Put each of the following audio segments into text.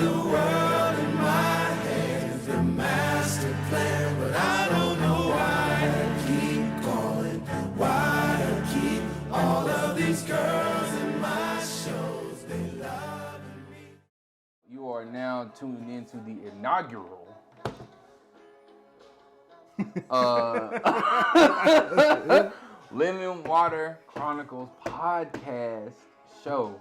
the world in my hands, the master plan, but I don't know why I keep calling, why I keep all of these girls in my shows, they love me. You are now tuning into the Inaugural Lemon Water Chronicles podcast show.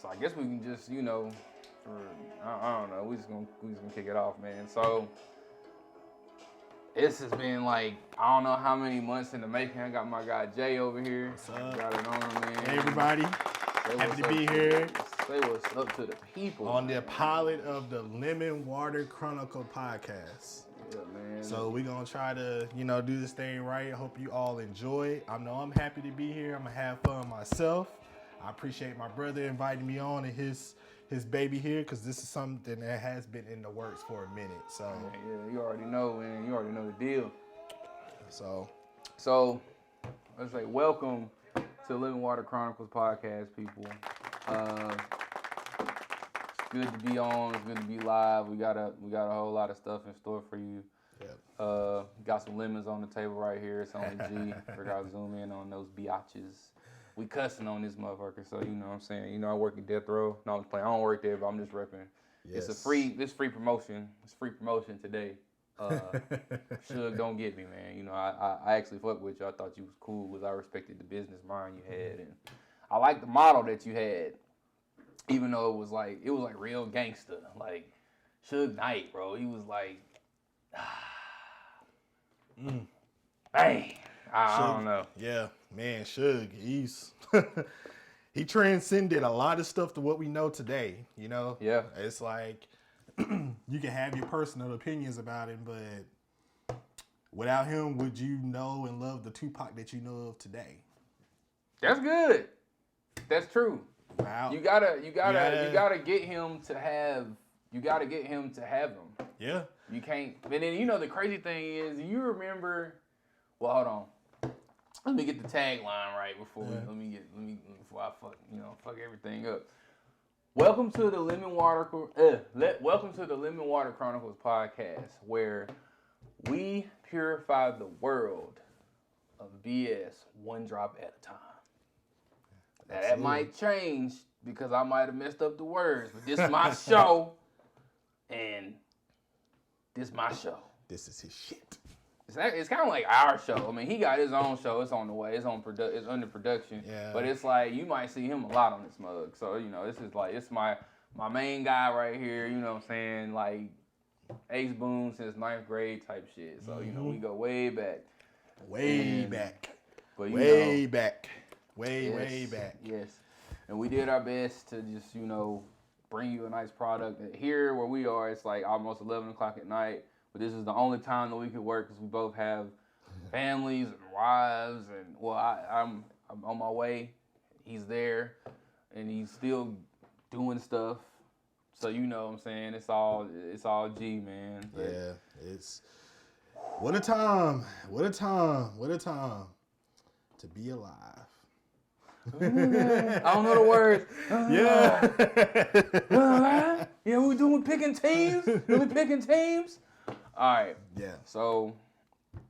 So I guess we can just, I don't know, we just gonna kick it off, man. So this has been like, I don't know how many months in the making. I got my guy Jay over here. What's up? Got it on, man. Hey everybody, happy to be here. Say what's up to the people. On the pilot of the Lemon Water Chronicle podcast. Yeah, man. So we're going to try to, do this thing right. I hope you all enjoy it. I know I'm happy to be here. I'm going to have fun myself. I appreciate my brother inviting me on and his baby here, because this is something that has been in the works for a minute. So yeah, you already know, man. You already know the deal. So let's say welcome to the Living Water Chronicles podcast, people. It's good to be on. It's good to be live. We got a whole lot of stuff in store for you. Yep. Got some lemons on the table right here. It's on the G. Forgot to zoom in on those biatches. We cussing on this motherfucker, so you know what I'm saying. I work at Death Row. No, I'm just playing. I don't work there, but I'm just repping. Yes. It's free promotion. It's free promotion today. Suge, don't get me, man. I actually fuck with you. I thought you was cool because I respected the business mind you had, and I like the model that you had, even though it was like real gangster, like Suge Knight, bro. He was like, hey, I don't know. Yeah, man, Suge, he's he transcended a lot of stuff to what we know today. Yeah. It's like you can have your personal opinions about him, but without him, would you know and love the Tupac that you know of today? That's good. That's true. Wow. You gotta get him to have. You gotta get him to have them. Yeah. You can't. And then the crazy thing is, you remember. Well, hold on. Let me get the tagline right before before I fuck everything up. Welcome to the Lemon Water Chronicles podcast, where we purify the world of BS one drop at a time. Now, that might change because I might have messed up the words, but this is my show, and this is my show. This is his shit. It's kind of like our show. I mean, he got his own show. It's on the way. It's under production. Yeah. But it's like you might see him a lot on this mug. So this is like it's my main guy right here. You know what I'm saying? Like Ace Boone since 9th grade type shit. So we go way back. Way back. Yes. And we did our best to just bring you a nice product. Here where we are, it's like almost 11 o'clock at night. But this is the only time that we can work because we both have families and wives. And I'm on my way. He's there, and he's still doing stuff. So you know what I'm saying? It's all G, man. But, yeah, it's what a time to be alive. I don't know the words. Yeah, we doing picking teams. Really picking teams. All right. Yeah. So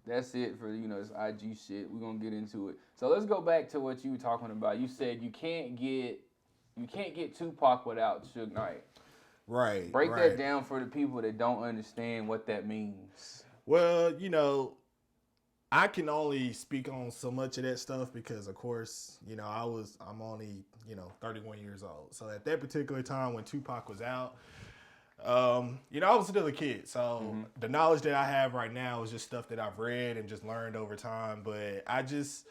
that's it for this IG shit. We're gonna get into it. So let's go back to what you were talking about. You said you can't get Tupac without Suge Knight. Right. Break that down for the people that don't understand what that means. Well, I can only speak on so much of that stuff because, of course, I'm only 31 years old. So at that particular time when Tupac was out, I was still a kid. So the knowledge that I have right now is just stuff that I've read and just learned over time. But I just,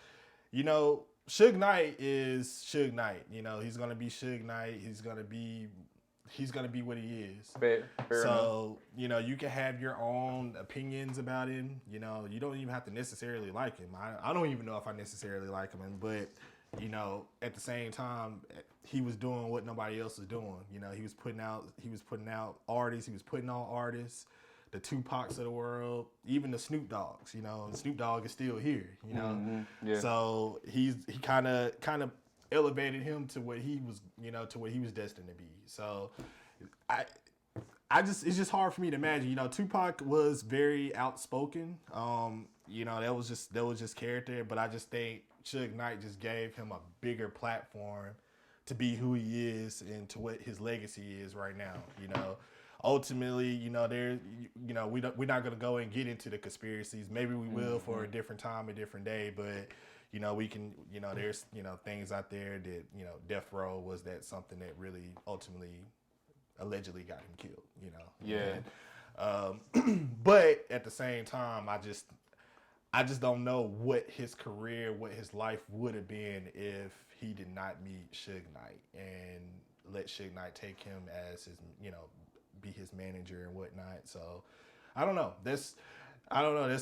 Suge Knight is Suge Knight. He's gonna be Suge Knight. He's gonna be what he is. Fair so, enough. You can have your own opinions about him. You don't even have to necessarily like him. I don't even know if I necessarily like him, but, at the same time, he was doing what nobody else was doing. He was putting out artists. He was putting on artists, the Tupacs of the world, even the Snoop Dogs. Snoop Dogg is still here. Yeah. So he kind of elevated him to what he was, to what he was destined to be. So, it's just hard for me to imagine. Tupac was very outspoken. That was just character. But I just think Suge Knight just gave him a bigger platform to be who he is and to what his legacy is right now. Ultimately, we're not gonna go and get into the conspiracies. Maybe we will for a different time, a different day. But we can, there's things out there that Death Row was something that really ultimately allegedly got him killed. Yeah. But at the same time, I just don't know what his career, what his life would have been if he did not meet Suge Knight and let Suge Knight take him as his, be his manager and whatnot. So I don't know. That's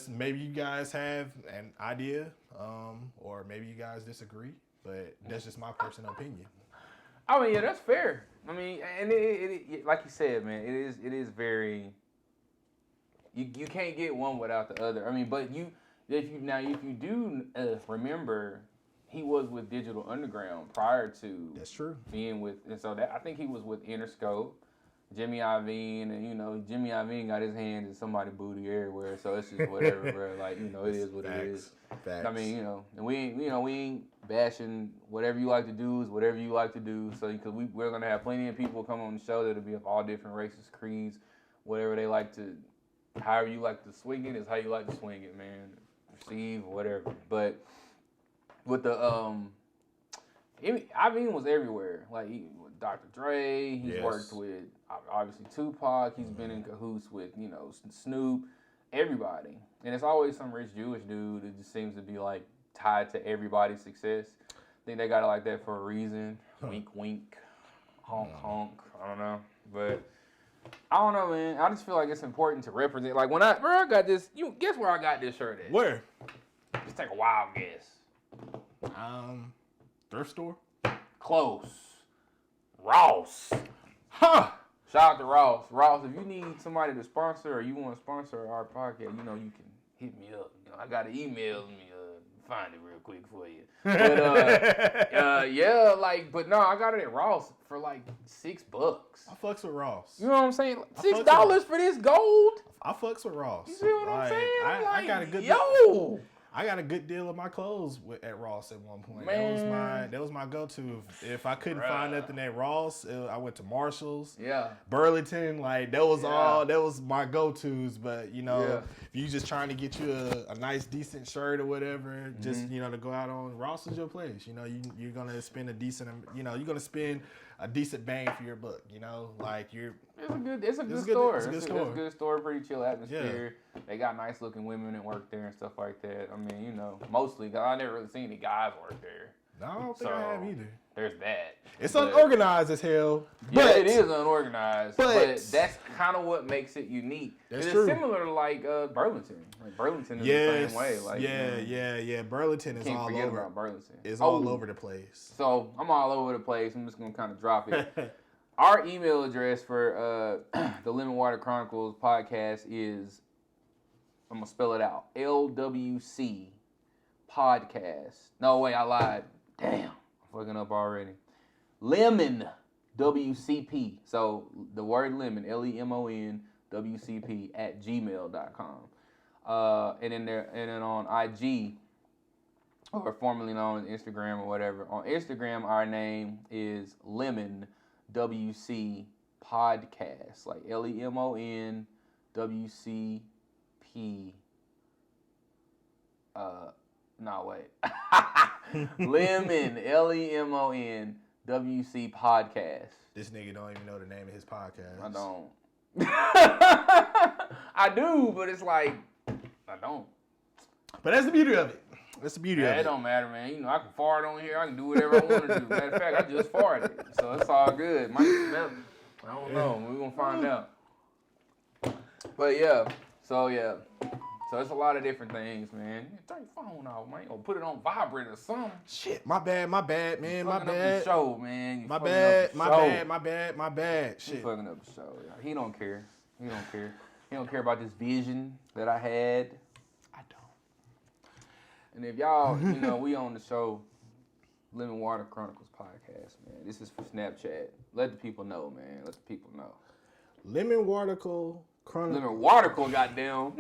maybe you guys have an idea, or maybe you guys disagree, but that's just my personal opinion. I mean, yeah, that's fair. I mean, and it like you said, man, it is very. You can't get one without the other. I mean, but if you do remember, he was with Digital Underground prior to. That's true. Being with, and so I think he was with Interscope, Jimmy Iovine, and Jimmy Iovine got his hands in somebody's booty everywhere. So it's just whatever, bro. Like it is what it is. Facts. I mean, and we ain't bashing whatever you like to do is whatever you like to do. So because we're gonna have plenty of people come on the show that'll be of all different races, creeds, whatever they like to. However you like to swing it is how you like to swing it, man. Receive, whatever. But with the Iovine was everywhere. Like with Dr. Dre, he's worked with obviously Tupac. He's been in cahoots with Snoop, everybody. And it's always some rich Jewish dude that just seems to be like tied to everybody's success. I think they got it like that for a reason. Wink, wink, honk, honk. I don't know, but. I don't know, man. I just feel like it's important to represent. Like when I got this, guess where I got this shirt at? Where? Just take a wild guess. Thrift store? Close. Ross. Huh. Shout out to Ross. Ross, if you need somebody to sponsor or you want to sponsor our podcast, you can hit me up. I got an email me. Find it real quick for you. But but no, I got it at Ross for like $6. I fucks with Ross. You know what I'm saying? $6 for this gold. I fucks with Ross. You see what I'm saying? I got a good yo. I got a good deal of my clothes at Ross at one point. Man. That was my go-to. If I couldn't find nothing at Ross, I went to Marshall's. Yeah. Burlington, that was my go-tos. But if you just trying to get you a nice decent shirt or whatever, just to go out on, Ross is your place. You're gonna spend a decent, you're gonna spend a decent bang for your buck. It's a good store. It's a good store, pretty chill atmosphere. Yeah. They got nice looking women that work there and stuff like that. I mean, mostly, cause I never really seen any guys work there. No, I don't think I have either. There's that. It's unorganized as hell. Yeah, it is unorganized. But that's kind of what makes it unique. It's similar to like Burlington. Like Burlington is the same way. Yeah. Burlington is all over. About Burlington. It's all over the place. So I'm all over the place. I'm just gonna kind of drop it. Our email address for the Lemon Water Chronicles podcast is, I'm gonna spell it out. LWC podcast. No, wait, I lied. Damn, I'm fucking up already. Lemon WCP. So the word lemon, LEMON WCP @gmail.com. And then on IG, or formerly known as Instagram or whatever. On Instagram, our name is Lemon WC podcast, like LEMON WCP. Lemon LEMON WC podcast. This nigga don't even know the name of his podcast. I don't. I do, but it's like I don't. But that's the beauty of it. That's the beauty of it. It don't matter, man. I can fart on here. I can do whatever I want to do. Matter of fact, I just farted, so it's all good. Might smell it. I don't know. We're gonna find out. But so it's a lot of different things, man. Turn your phone off, man. Or put it on vibrate or something. Shit, my bad, man. My bad. Up the show, man. My bad. Shit. You fucking up the show. He don't care. He don't care about this vision that I had. I don't. And if y'all, we on the show, Lemon Water Chronicles podcast, man. This is for Snapchat. Let the people know, man. Let the people know. Lemon Water Chronicles. Lemon Water, goddamn.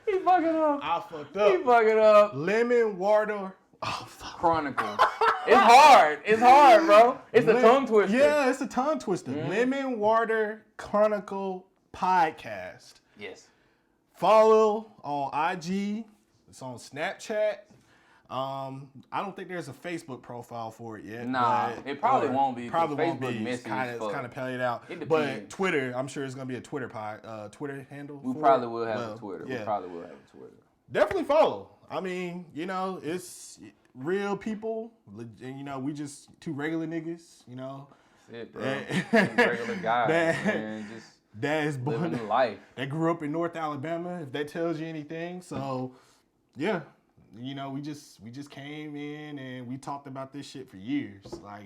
He fucking up. I fucked up. He fucking up. Lemon Water. Oh, fuck. Chronicles. It's hard. It's hard, bro. It's a tongue twister. Yeah, it's a tongue twister. Lemon Water Chronicle podcast. Yes. Follow on IG. It's on Snapchat. I don't think there's a Facebook profile for it yet. Nah, it probably won't be. Probably won't Facebook be. messy It's kind of played out. It But depends. Twitter, I'm sure it's gonna be a Twitter Twitter handle. We for probably it. will have Well, a Twitter. Yeah. We probably will have a Twitter. Definitely follow. I mean, it's real people. And, we just two regular niggas. That's it, bro. Regular guys, man. Just That is born living life. that grew up in North Alabama, if that tells you anything. So, yeah, we just came in and we talked about this shit for years. Like,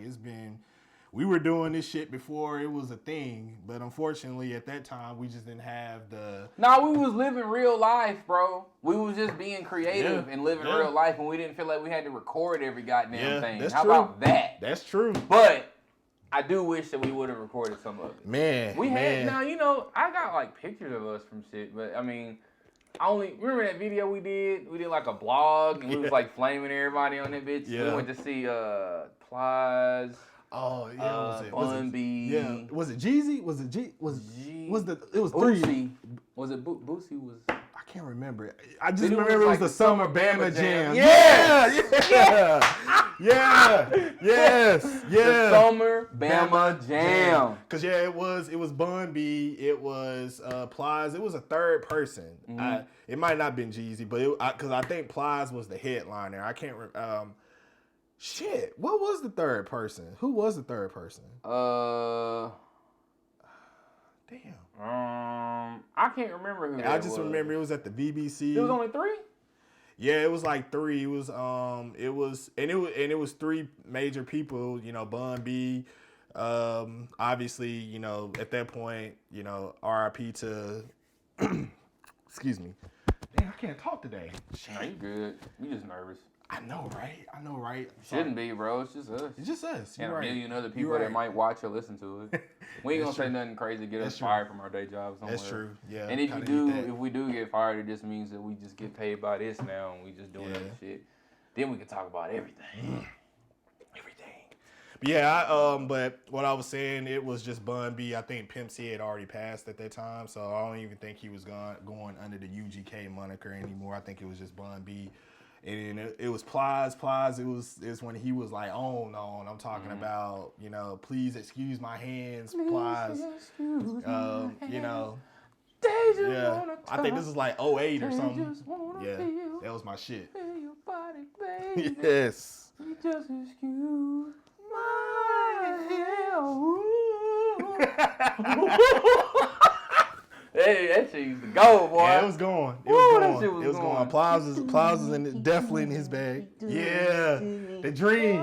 we were doing this shit before it was a thing, but unfortunately at that time we just didn't have the. Nah, we was living real life, bro. We was just being creative and living real life, and we didn't feel like we had to record every goddamn thing. That's How true. about that? That's true. But I do wish that we would have recorded some of it. Man, Had now, I got like pictures of us from shit, but I mean, I only remember that video we did. We did like a blog, and we was like flaming everybody on that bitch. Yeah. We went to see Plies. Oh yeah, was it Bun B. Yeah, was it Jeezy? Was it G- it was three? Boosie. Was it Boosie? Was I can't remember. I just Then it was remember it like was the the Summer Summer Bama Bama Jam. Jam. Yes. the Summer Bama Jam. Cause it was Bun B, it was Plies, it was a third person. It might not have been Jeezy, but cause I think Plies was the headliner. I can't remember. Shit, what was the third person? Who was the third person? Damn. I can't remember who. I just remember it was at the BBC. It was only 3. Yeah, it was like 3. It was 3 major people. Bun B. Obviously, at that point, RIP to. Excuse me. Damn, I can't talk today. Nah, you good. You just nervous. I know, right? Shouldn't be, bro. It's just us. It's just us. And You're a right. million other You're people right. that might watch or listen to it. We ain't gonna That's say true. nothing crazy to get That's us true. fired from our day jobs. Somewhere. That's true. Yeah. And if kinda we do get fired, it just means that we just get paid by this now, and we just doing other shit. Then we can talk about everything. But yeah, but what I was saying, it was just Bun B. I think Pimp C had already passed at that time, so I don't even think he was going under the UGK moniker anymore. I think it was just Bun B. And it was Plies. Plies, it's when he was like on. I'm talking about, please excuse my hands, Plies. Yeah. I think this is like 08 or something. Yeah, that was my shit. Yes. Just excuse my Hey, that shit used to go, boy. Yeah, it was going. It Woo, was that going. shit was It was going. going. Plies was definitely in his bag. Yeah, the dream.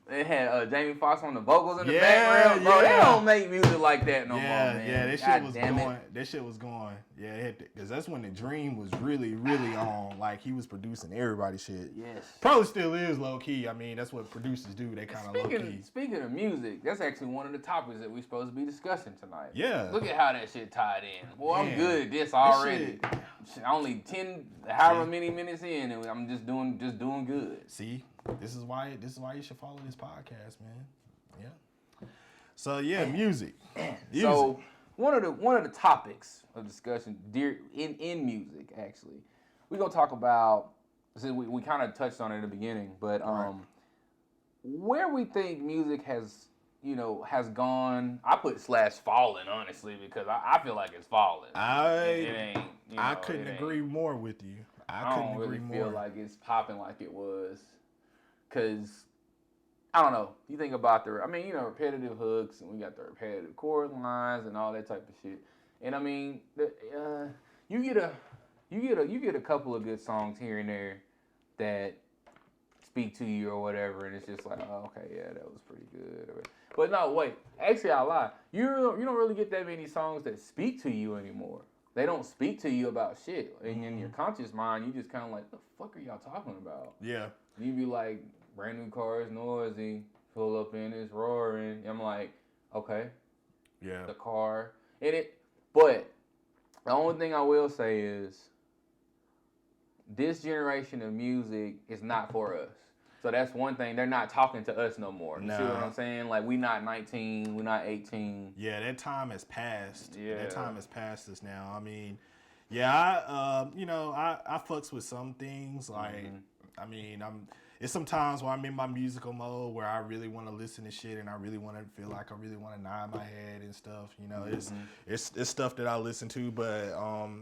It had Jamie Foxx on the vocals in the Yeah, background. Bro, they yeah. don't make music like that no more, man. Yeah, that God shit was damn going. it. That shit was going. Yeah, because that's when the dream was really, really on. Like, he was producing everybody's shit. Yes. Probably still is low key. I mean, that's what producers do. They kind of low key. Speaking of music, that's actually one of the topics that we're supposed to be discussing tonight. Yeah. Look at how that shit tied in. Boy, I'm Man, good at this already. Only 10, however many minutes in, and I'm just doing good. See, this is why you should follow this podcast, man. Yeah. So yeah, music. So one of the topics of discussion in music, actually, we're gonna talk about. Since we kind of touched on it in the beginning, but where we think music has gone. I put /fallen honestly because I feel like it's fallen. It ain't. I couldn't agree more with you. I don't really feel like it's popping like it was, cause I don't know. You think about repetitive hooks, and we got the repetitive chord lines and all that type of shit. And I mean, you get a couple of good songs here and there that speak to you or whatever, and it's just like, oh, okay, yeah, that was pretty good. But no, wait, actually I lie. You don't really get that many songs that speak to you anymore. they don't speak to you about shit. And in your conscious mind, you just kind of like, the fuck are y'all talking about? Yeah. You be like, brand new car is noisy, pull up in, it's roaring. I'm like, okay, Yeah. the car. But the only thing I will say is, this generation of music is not for us. So that's one thing. They're not talking to us no more. You see what I'm saying? Like, we not 19, we not 18. Yeah, that time has passed. Yeah. That time has passed us now. I mean, yeah, I fucks with some things. Like, I mean, it's sometimes where I'm in my musical mode where I really want to listen to shit and I really want to feel like I really want to nod my head and stuff. You know, it's stuff that I listen to, but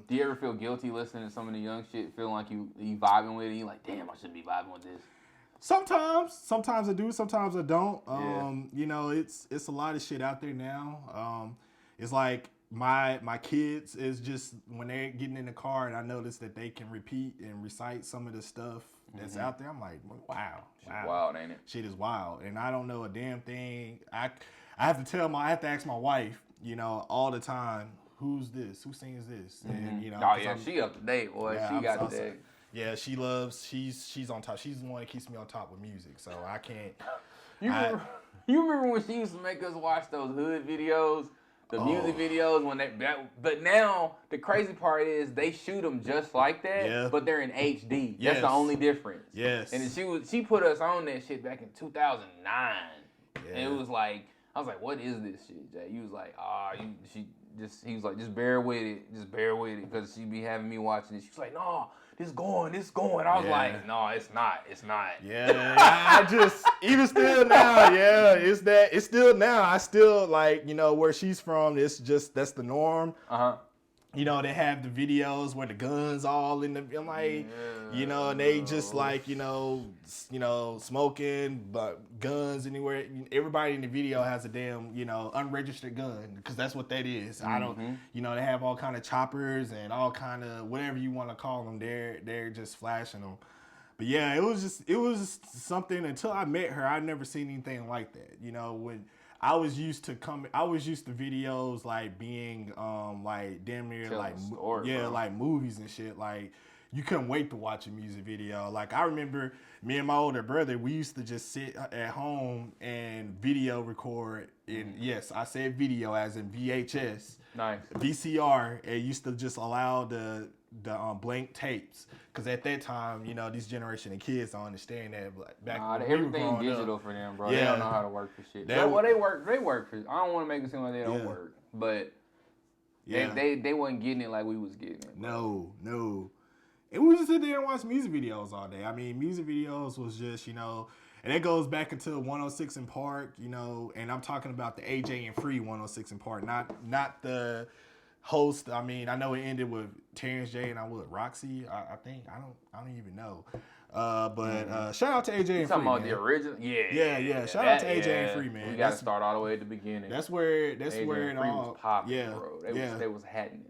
do you ever feel guilty listening to some of the young shit, feeling like you vibing with it? You like, damn, I shouldn't be vibing with this. Sometimes I do, sometimes I don't. Yeah. You know, it's a lot of shit out there now. It's like my kids is just when they're getting in the car and I notice that they can repeat and recite some of the stuff that's out there. I'm like, wow. Wild, ain't it? Shit is wild, and I don't know a damn thing. I have to ask my wife, you know, all the time, who's this? Who sings this? And you know, oh yeah, she up to date, boy. Yeah, she got the day. Yeah, she's on top. She's the one that keeps me on top with music, so I can't. You remember when she used to make us watch those hood videos, the music videos but now the crazy part is they shoot them just like that, but they're in HD. Yes. That's the only difference. Yes. And she put us on that shit back in 2009, and it was like, I was like, what is this shit, Jay? You was like, he was like, just bear with it, because she be having me watching it. She was like, no. This going. I was like, no, it's not. Yeah, I just, even still now, it's still now. I still like, you know, where she's from, that's the norm. You know, they have the videos where the guns all in the, I'm like, you know, and they just like, you know, smoking, but guns anywhere. Everybody in the video has a damn, you know, unregistered gun, because that's what that is. I don't, you know, they have all kind of choppers and all kind of whatever you want to call them. They're just flashing them. But yeah, it was just something. Until I met her, I'd never seen anything like that. You know, when I was used to videos like being like damn near like like movies and shit. Like, you couldn't wait to watch a music video. Like, I remember me and my older brother, we used to just sit at home and video record. And yes, I said video as in VHS. Nice. VCR. It used to just allow the blank tapes, because at that time, you know, this generation of kids don't understand that. Back when everything digital for them, bro. Yeah. They don't know how to work for shit. They work for. I don't want to make it seem like they don't work, but they wasn't getting it like we was getting it. Bro. No. And we just sit there and watch music videos all day. I mean, music videos was just, you know, and it goes back into 106 in Park, you know, and I'm talking about the AJ and Free 106 in Park, not the host. I mean, I know it ended with Terrence J and Roxy. I think I don't even know. But shout out to AJ and Free. Talking about the original, yeah. Shout out to AJ and Free, man. We got to start all the way at the beginning. That's where AJ it Free all was popping, bro. They was happening.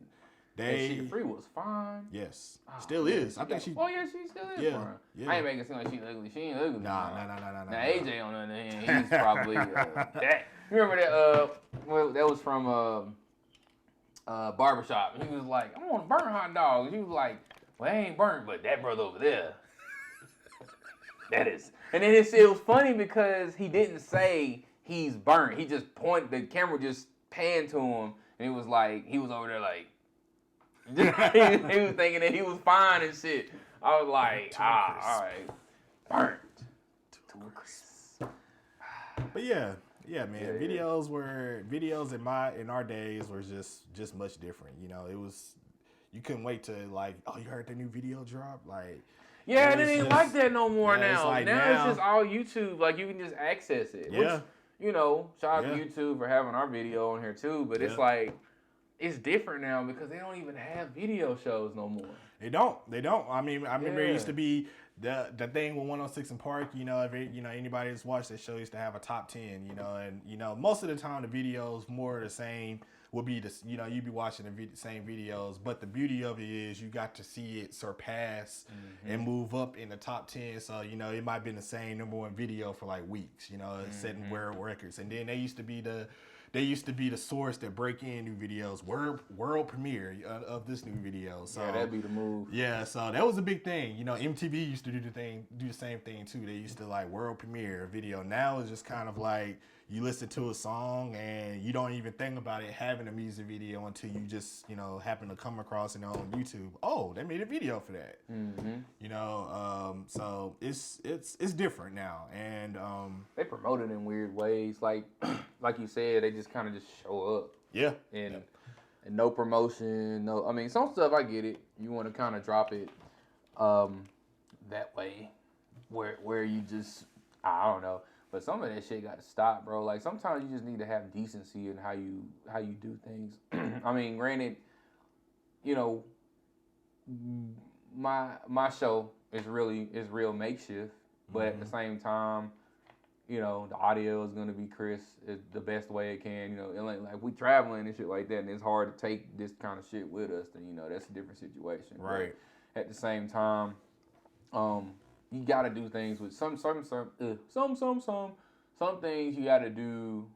Shit, Free was fine. Yes, still is. I think she. Oh yeah, she still is fine. Yeah. I ain't making it seem like she ugly. She ain't ugly. Nah. Now AJ on the other hand, he's probably that. You remember that? That was from Barbershop. He was like, I want to burn hot dogs. He was like, well, they ain't burnt, but that brother over there. That is. And then it was funny because he didn't say he's burnt. He just the camera just panned to him, and it was like, he was over there like, he was thinking that he was fine and shit. I was like, all right, burnt. But yeah, man. Videos in our days were just much different. You know, it was, you couldn't wait to like, oh, you heard the new video drop? Like, yeah, it ain't like that no more now. It's like now it's just all YouTube. Like, you can just access it. Yeah. Which, you know, shout out to YouTube for having our video on here too. But it's like, it's different now because they don't even have video shows no more. They don't. I mean, I remember it used to be the thing with 106 in Park. You know, if anybody that's watched that show used to have a top 10. You know, and you know, most of the time the videos more the same. Would be you'd be watching the same videos, but the beauty of it is you got to see it surpass and move up in the top 10. So, you know, it might have been the same number one video for like weeks, you know, setting world records. And then they used to be the they used to be the source that break in new videos. World premiere of this new video. So yeah, that'd be the move. Yeah, so that was a big thing. You know, MTV used to do the same thing too. They used to like world premiere video. Now it's just kind of like you listen to a song and you don't even think about it having a music video until you just, you know, happen to come across it on YouTube. Oh, they made a video for that. Mm-hmm. You know, so it's different now, and they promote it in weird ways. Like you said, they just kind of just show up. Yeah. And no promotion. No, I mean some stuff I get it. You want to kind of drop it that way, where you just I don't know. But some of that shit got to stop, bro. Like sometimes you just need to have decency in how you do things. I mean, granted, you know, my show is real makeshift, but at the same time, you know, the audio is gonna be crisp the best way it can. You know, and like we traveling and shit like that, and it's hard to take this kind of shit with us. Then you know that's a different situation. Right. But at the same time, you gotta do things with some things you gotta do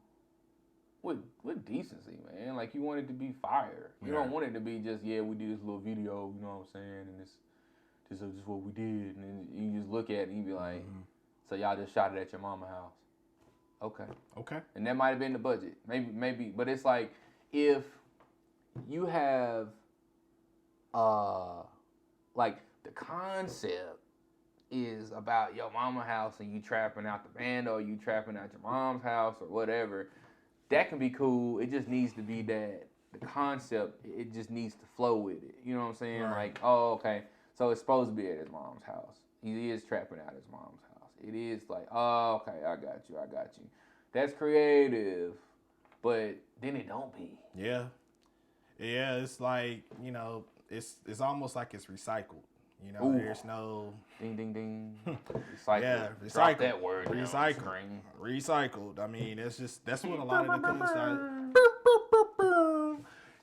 with decency, man. Like you want it to be fire. You don't want it to be just we did this little video, you know what I'm saying, and this is just what we did, and then you just look at it and you be like, so y'all just shot it at your mama house. Okay. And that might have been the budget, maybe, but it's like if you have like the concept is about your mama house and you trapping out the band or you trapping out your mom's house or whatever, that can be cool. It just needs to be that the concept, it just needs to flow with it. You know what I'm saying? Right. Like, oh, okay, so it's supposed to be at his mom's house. He is trapping out his mom's house. It is like, oh, okay, I got you. That's creative, but then it don't be. Yeah, it's like, you know, it's almost like it's recycled. You know, there's no ding ding ding. Recycled. Yeah, recycled. Drop that word. Recycled. I mean, that's what a lot of the cool stuff.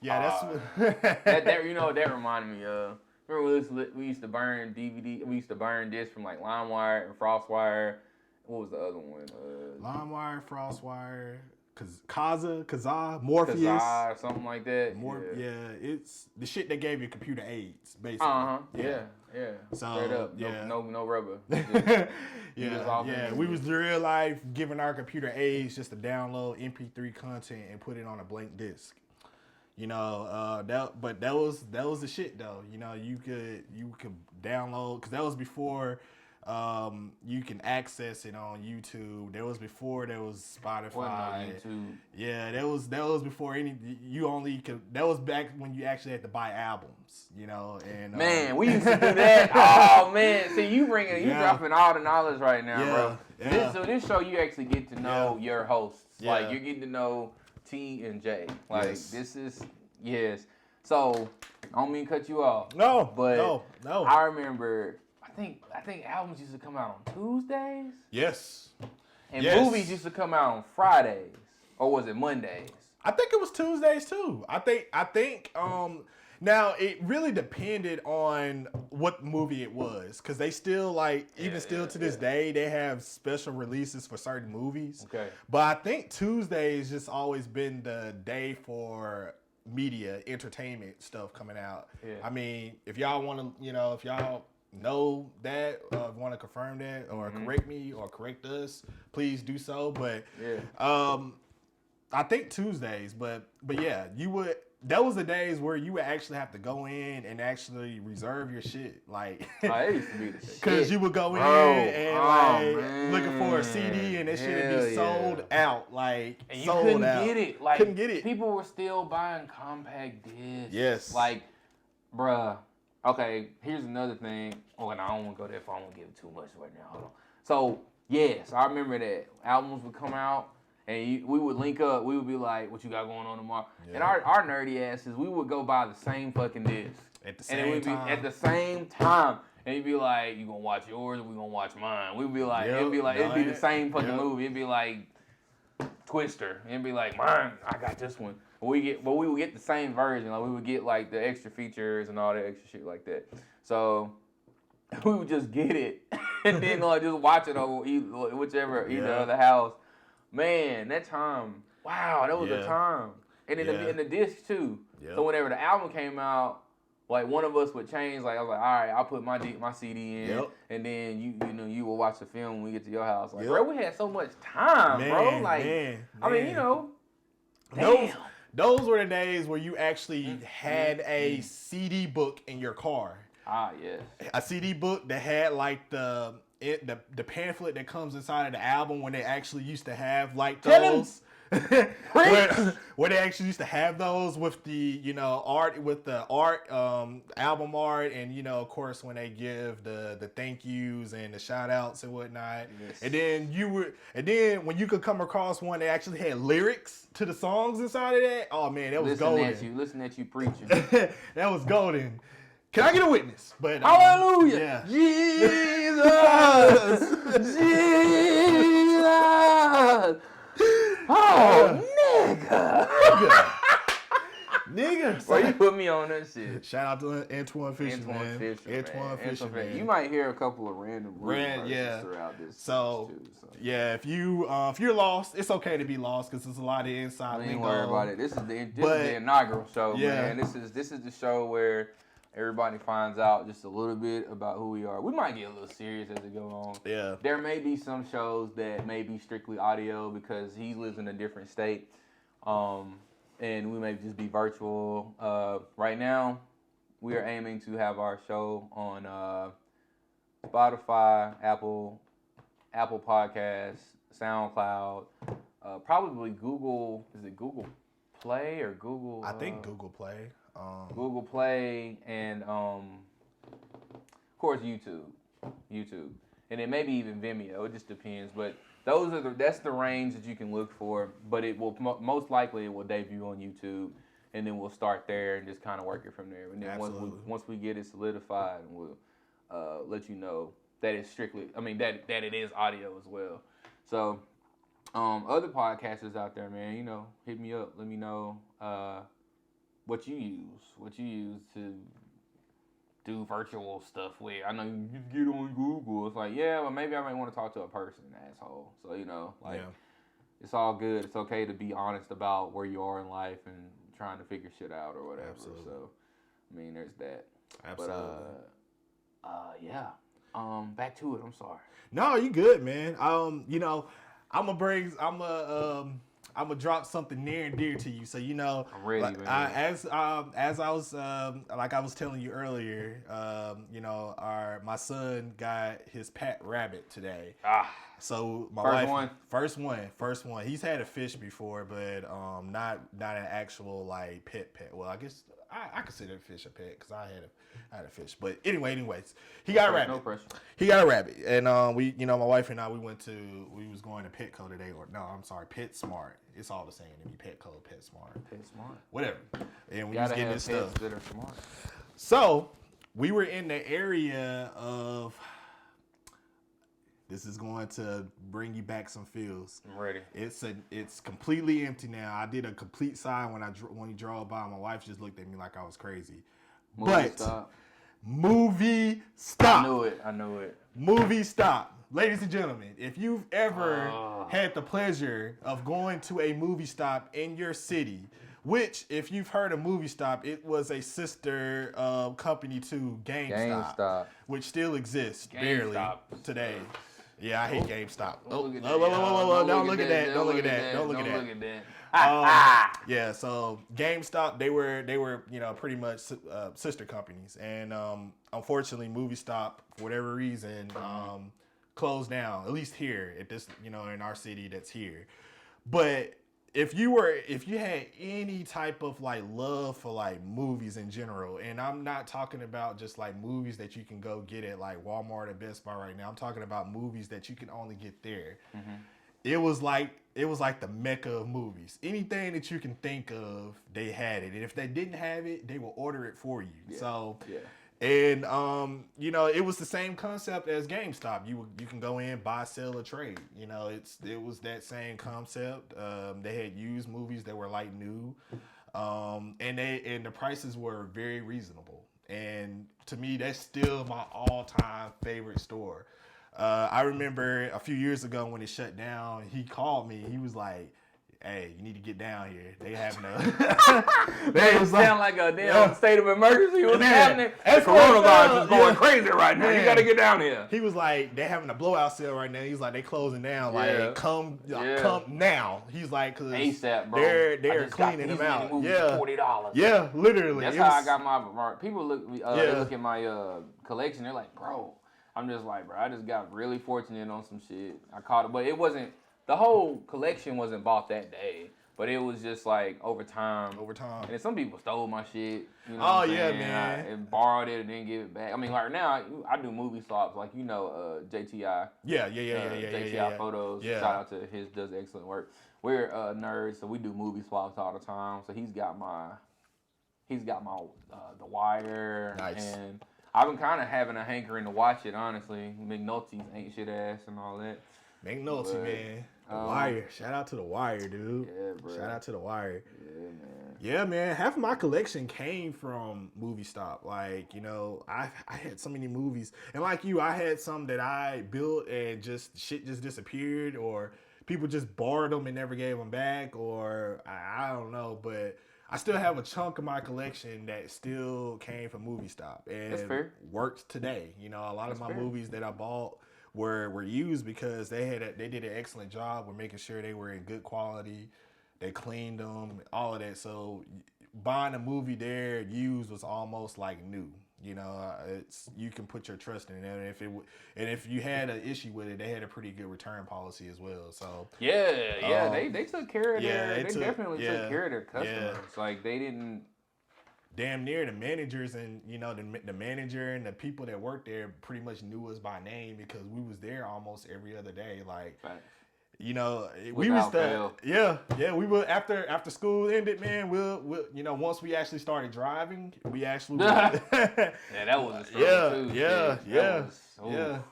Yeah, that's what. that you know what that reminded me of. Remember we used to burn DVD. We used to burn discs from like LimeWire and FrostWire. What was the other one? LimeWire, FrostWire, Kazaa, Morpheus, Kazaa, something like that. It's the shit that gave you computer aids, basically. Yeah. So straight up, no rubber. We was in real life giving our computer aids just to download MP3 content and put it on a blank disc. You know, that was the shit though. You know, you could download, because that was before you can access it on YouTube. That was before there was Spotify. Wasn't no YouTube. Yeah, that was before that was back when you actually had to buy albums, you know. And man, we used to do that. Oh man, see you dropping all the knowledge right now, bro. Yeah. This show you actually get to know your hosts. Yeah. Like you're getting to know T and J. Like this is So I don't mean to cut you off. No. I remember. I think albums used to come out on Tuesdays. Yes. And movies used to come out on Fridays, or was it Mondays? I think it was Tuesdays too. I think now it really depended on what movie it was, because they still to this day they have special releases for certain movies. Okay. But I think Tuesdays just always been the day for media entertainment stuff coming out. Yeah. I mean, if y'all want to, if y'all know that, want to confirm that or correct me or correct us, please do so. But I think Tuesdays, but yeah, that was the days where you would actually have to go in and actually reserve your shit, like it used to be the shit. Because you would go in and looking for a CD and that shit would be sold out, like and you sold couldn't out. get it. Like couldn't get it. People were still buying compact discs. Yes. Like, bruh. Okay, here's another thing. Oh, and I don't want to go there if I don't want to give too much right now. Hold on. So, yes, I remember that. Albums would come out, and we would link up. We would be like, what you got going on tomorrow? Yeah. And our nerdy asses, we would go buy the same fucking disc. At the same time. At the same time. And you'd be like, you going to watch yours or we going to watch mine? We'd be like, it'd be the same fucking movie. It'd be like Twister. It'd be like, mine, I got this one. We would get the same version. Like we would get like the extra features and all that extra shit like that. So we would just get it and then just watch it on either other house. Man, that time. Wow, that was a time. And in the disc too. Yep. So whenever the album came out, like one of us would change. Like I was like, all right, I'll put my CD in, and then you will watch the film when we get to your house. Like, bro, we had so much time, bro. Like, I mean, damn. Those were the days where you actually had a CD book in your car. Ah, yes. A CD book that had like the pamphlet that comes inside of the album when they actually used to have like those. where they actually used to have those with the art album art, and of course when they give the thank yous and the shout outs and whatnot. Yes. And then when you could come across one that actually had lyrics to the songs inside of that, oh man, that was golden. Listen at you preaching. That was golden. Can I get a witness? But hallelujah, Jesus, Jesus. Oh, nigga. Bro, you put me on that shit. Shout out to Antoine Fisher, man. Antoine Fisher, man. You might hear a couple of random throughout this. So, if you're lost, it's okay to be lost because there's a lot of inside lingo. Don't worry about it. This is the inaugural show, man. This is the show where everybody finds out just a little bit about who we are. We might get a little serious as it goes on. Yeah. There may be some shows that may be strictly audio because he lives in a different state. And we may just be virtual. Right now, we are aiming to have our show on Spotify, Apple Podcasts, SoundCloud, probably Google. Is it Google Play or Google? I think Google Play. Google Play and of course YouTube, and then maybe even Vimeo. It just depends, but that's the range that you can look for. But it will most likely it will debut on YouTube, and then we'll start there and just kind of work it from there. And then once we get it solidified, we'll let you know that it's strictly. I mean that it is audio as well. So other podcasters out there, man, hit me up. Let me know. What you use to do virtual stuff with. I know you just get on Google. It's like, yeah, well, maybe I might want to talk to a person, asshole. So, It's all good. It's okay to be honest about where you are in life and trying to figure shit out or whatever. Absolutely. So, I mean, there's that. Absolutely. But, back to it. I'm sorry. No, you good, man. I'm gonna drop something near and dear to you, so I'm ready, man. As I was like I was telling you earlier, my son got his pet rabbit today. So my first one. He's had a fish before, but not an actual like pet. Well, I guess I consider a fish a pet because I had a fish. But anyways, he got a rabbit. No pressure. He got a rabbit, and my wife and I we was going to Petco today, PetSmart. It's all the same to me. Petco, PetSmart, whatever. And we was getting this stuff that are smart. So we were in the area of. This is going to bring you back some feels. I'm ready. It's completely empty now. I did a complete sign when he drove by. My wife just looked at me like I was crazy. Movie stop. I knew it. Movie stop. Ladies and gentlemen, if you've ever had the pleasure of going to a movie stop in your city, which, if you've heard of Movie Stop, it was a sister company to GameStop, which still exists barely today. Yeah, I hate GameStop. Don't look at that. Yeah, so GameStop, they were pretty much sister companies, and unfortunately, Movie Stop, for whatever reason, closed down. At least here at this, in our city that's here. But if you had any type of like love for like movies in general, and I'm not talking about just like movies that you can go get at like Walmart or Best Buy right now. I'm talking about movies that you can only get there. Mm-hmm. It was like the mecca of movies. Anything that you can think of, they had it. And if they didn't have it, they will order it for you. Yeah. So, and it was the same concept as GameStop. You can go in, buy, sell, or trade. It was that same concept. They had used movies that were like new, and the prices were very reasonable. And to me, that's still my all-time favorite store. I remember a few years ago when it shut down, he called me. He was like, "Hey, you need to get down here. They having a." They was sound like a damn state of emergency. What's happening? The That's coronavirus is going yeah. crazy right now. You got to get down here. He was like, they having a blowout sale right now. He's like, they closing down. Yeah. Like, come now. He's like, cause ASAP, bro. they're cleaning them out. Yeah, $40. Yeah, literally. That's how I got my people look. They look at my collection. They're like, bro. I'm just like, bro. I just got really fortunate on some shit. I caught it, but it wasn't. The whole collection wasn't bought that day. But it was just like over time. And then some people stole my shit. You know what I'm saying? Man. And borrowed it and didn't give it back. I mean, like now I do movie swaps, like JTI. Yeah. JTI Photos. Yeah. Shout out to his does excellent work. We're nerds, so we do movie swaps all the time. So he's got my The Wire. Nice. And I've been kind of having a hankering to watch it, honestly. McNulty's Ain't Shit Ass and all that. McNulty, man. The Wire. Shout out to The Wire, dude. Yeah, bro. Shout out to The Wire. Yeah, man. Yeah, man. Half of my collection came from Movie Stop. Like, I had so many movies. And like you, I had some that I built and shit just disappeared, or people just borrowed them and never gave them back, or I don't know. But I still have a chunk of my collection that still came from Movie Stop and That's fair. works today. A lot That's of my fair. movies that I bought were used because they did an excellent job with making sure they were in good quality. They cleaned them, all of that. So buying a movie there used was almost like new. You can put your trust in it. And if you had an issue with it, they had a pretty good return policy as well. So they took care of they definitely yeah, took care of their customers. yeah. Like they didn't. Damn near the managers and the manager and the people that worked there pretty much knew us by name because we was there almost every other day. Like, Facts. we was Without fail. we were after school ended, man. We'll once we actually started driving, we actually Yeah, that was a struggle too. Yeah.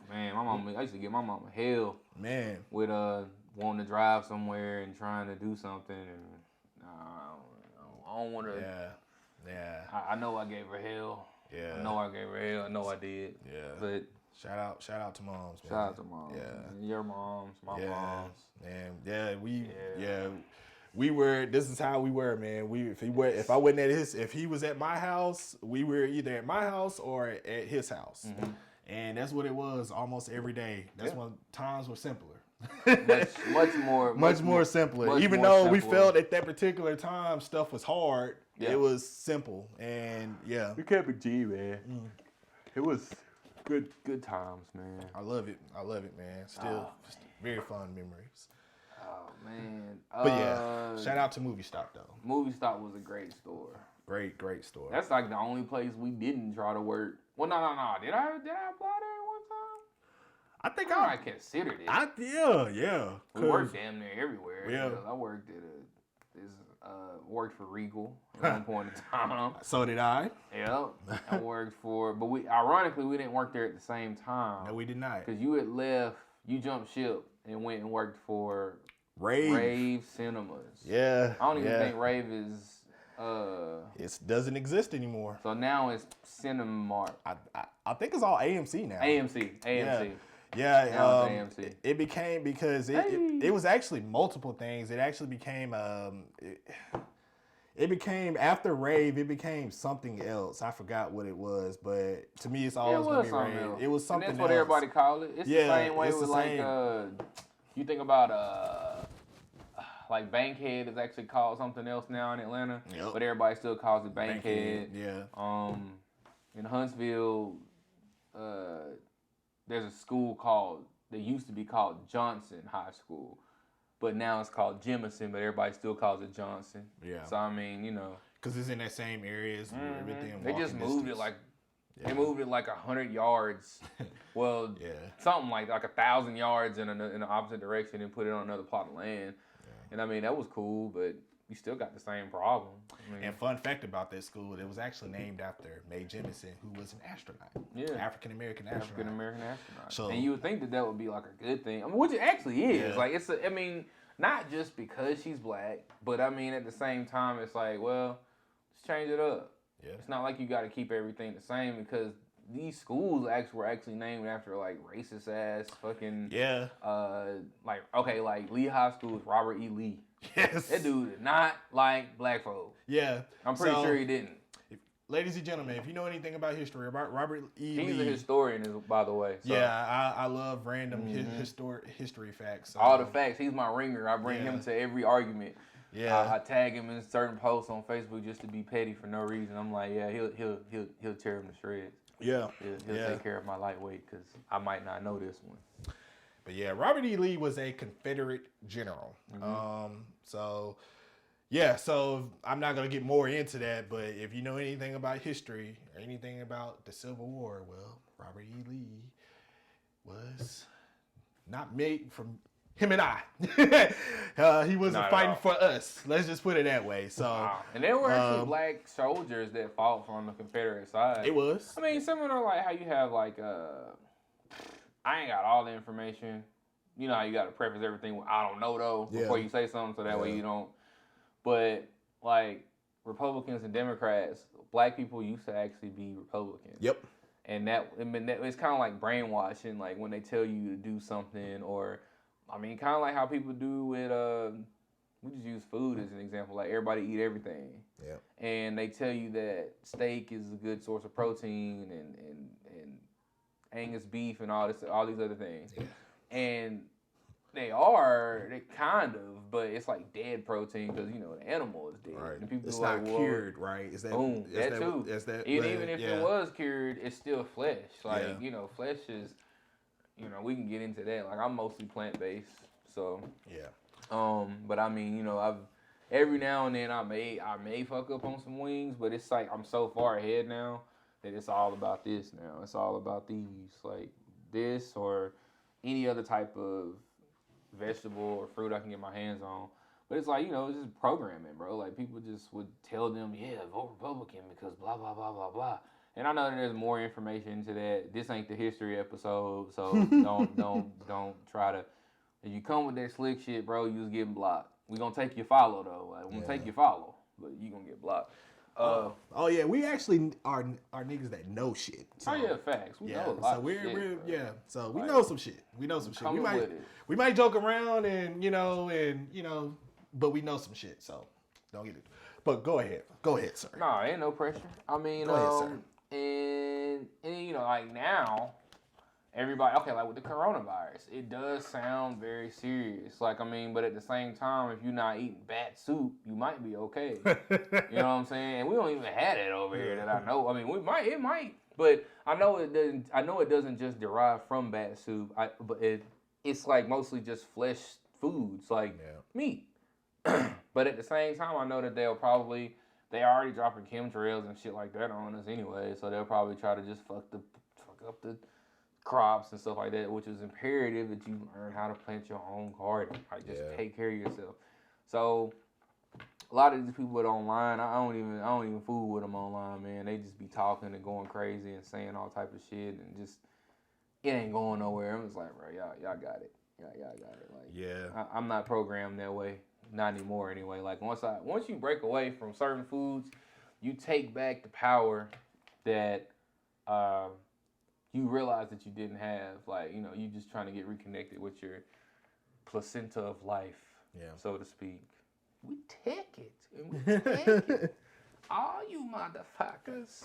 Man, I used to get my mama hell, man, with wanting to drive somewhere and trying to do something, and I don't want to. Yeah. I know I gave her hell. Yeah. I know I gave her hell. I know I did. Yeah. But shout out to moms, man. shout out to moms. Yeah. Your moms, my moms. Man, we were. This is how we were, man. If he was at my house, we were either at my house or at his house, and that's what it was almost every day. That's when times were simpler. much more simpler. Even though we felt at that particular time stuff was hard, it was simple, and we kept it G, man. It was good times, man. I love it, man. Still very fond memories. Oh man. But shout out to Movie Stop though. Movie Stop was a great store. Great store. That's like the only place we didn't try to work. Well, no. Did I apply there one time? I think I considered it. Yeah. We worked damn near everywhere. Yeah. I worked at worked for Regal at one point in time. So did I. Yeah. I worked but ironically we didn't work there at the same time. No, we did not. Because you had left, you jumped ship and went and worked for Rave Cinemas. Yeah. I don't even think Rave is it doesn't exist anymore. So now it's Cinemark. I think it's all AMC now. AMC. Yeah, AMC. It became because it was actually multiple things. It actually became it became after Rave. It became something else. I forgot what it was, but to me, it's always gonna be Rave. Else. It was something. And that's what everybody call it. It's the same way with like you think about like Bankhead is actually called something else now in Atlanta, but everybody still calls it Bankhead. Yeah. In Huntsville, there's a school that used to be called Johnson High School, but now it's called Jemison, but everybody still calls it Johnson. Yeah. So I mean, because it's in that same areas. Everything. They just moved it like. They moved it like 100 yards. Well, something like 1,000 yards in the opposite direction and put it on another plot of land. Yeah. And I mean, that was cool, but you still got the same problem. And fun fact about that school, it was actually named after Mae Jemison, who was an astronaut. Yeah. African-American astronaut. So, and you would think that would be like a good thing. I mean, which it actually is. Yeah. Like, not just because she's black, but I mean, at the same time, it's like, well, let's change it up. Yeah. It's not like you got to keep everything the same because these schools were actually named after like racist ass fucking Yeah. like Lee High School is Robert E. Lee. Yes. That dude did not like black folk. Yeah. I'm pretty sure he didn't. Ladies and gentlemen, if you know anything about history, about Robert E. Lee. He's a historian, by the way. So. Yeah, I love random history facts. So. All the facts. He's my ringer. I bring him to every argument. Yeah. I tag him in certain posts on Facebook just to be petty for no reason. I'm like, yeah, he'll tear him to shreds. Yeah. He'll take care of my lightweight because I might not know this one. But yeah, Robert E. Lee was a Confederate general. So I'm not going to get more into that, but if you know anything about history or anything about the Civil War, well, Robert E. Lee was not made from him and I. He wasn't fighting for us. Let's just put it that way. So, wow. And there were actually black soldiers that fought from the Confederate side. It was. I mean, similar like how you have like I ain't got all the information. You know how you got to preface everything with I don't know though before you say something, so that way you don't. But like Republicans and Democrats, black people used to actually be Republicans. Yep. And it's kind of like brainwashing, like when they tell you to do something, or I mean, kind of like how people do with we just use food as an example. Like everybody eat everything. Yeah. And they tell you that steak is a good source of protein and Angus beef and all these other things. Yeah. And they kind of, but it's like dead protein because the animal is dead. Right. And people it's are not like, cured, right? Is that boom? That too. Even if it was cured, it's still flesh. Like flesh is, we can get into that. Like I'm mostly plant based, so yeah. But I mean, I've every now and then I may fuck up on some wings, but it's like I'm so far ahead now that it's all about this now. It's all about these, like this or any other type of vegetable or fruit I can get my hands on. But it's like, it's just programming, bro. Like people just would tell them, yeah, vote Republican because blah, blah, blah, blah, blah. And I know that there's more information to that. This ain't the history episode, so don't try to. If you come with that slick shit, bro, you just getting blocked. We gonna take your follow though. Like we're gonna take your follow, but you gonna get blocked. Oh yeah, we actually are niggas that know shit. So, facts. We know a lot. So of shit, so we know some shit. We know some shit. We might joke around and but we know some shit. So don't get it. But go ahead, sir. No, ain't no pressure. I mean, go ahead, sir. And like now, everybody like with the coronavirus, it does sound very serious. Like I mean, but at the same time, if you're not eating bat soup, you might be okay. You know what I'm saying? And we don't even have that over here that I know. I mean, it might, but I know it doesn't. I know it doesn't just derive from bat soup. But it's like mostly just flesh foods, like meat. But at the same time, I know that they're already dropping chemtrails and shit like that on us anyway. So they'll probably try to just fuck up the crops and stuff like that, which is imperative that you learn how to plant your own garden. Like just take care of yourself. So a lot of these people that online, I don't even fool with them online, man. They just be talking and going crazy and saying all type of shit and just it ain't going nowhere. I'm just like, bro, y'all got it. Y'all got it. Like I'm not programmed that way. Not anymore anyway. Like once you break away from certain foods, you take back the power that you realize that you didn't have. Like, you just trying to get reconnected with your placenta of life, so to speak. We take it. And we take it. All you motherfuckers.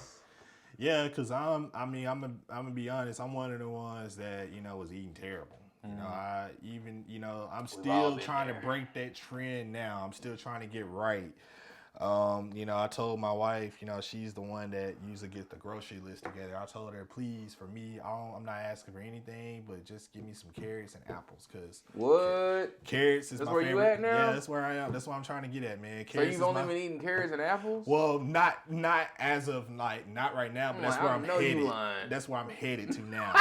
Yeah, because I'm gonna be honest, I'm one of the ones that, was eating terrible. I'm still trying to break that trend now. I'm still trying to get right. I told my wife, she's the one that usually gets the grocery list together. I told her, please, for me, I'm not asking for anything, but just give me some carrots and apples, cause carrots is my favorite. That's where you at now? Yeah, that's where I am. That's what I'm trying to get at, man. Carrots so you've only been eating carrots and apples? Well, not as of not right now, but that's where I'm headed. That's where I'm headed to now.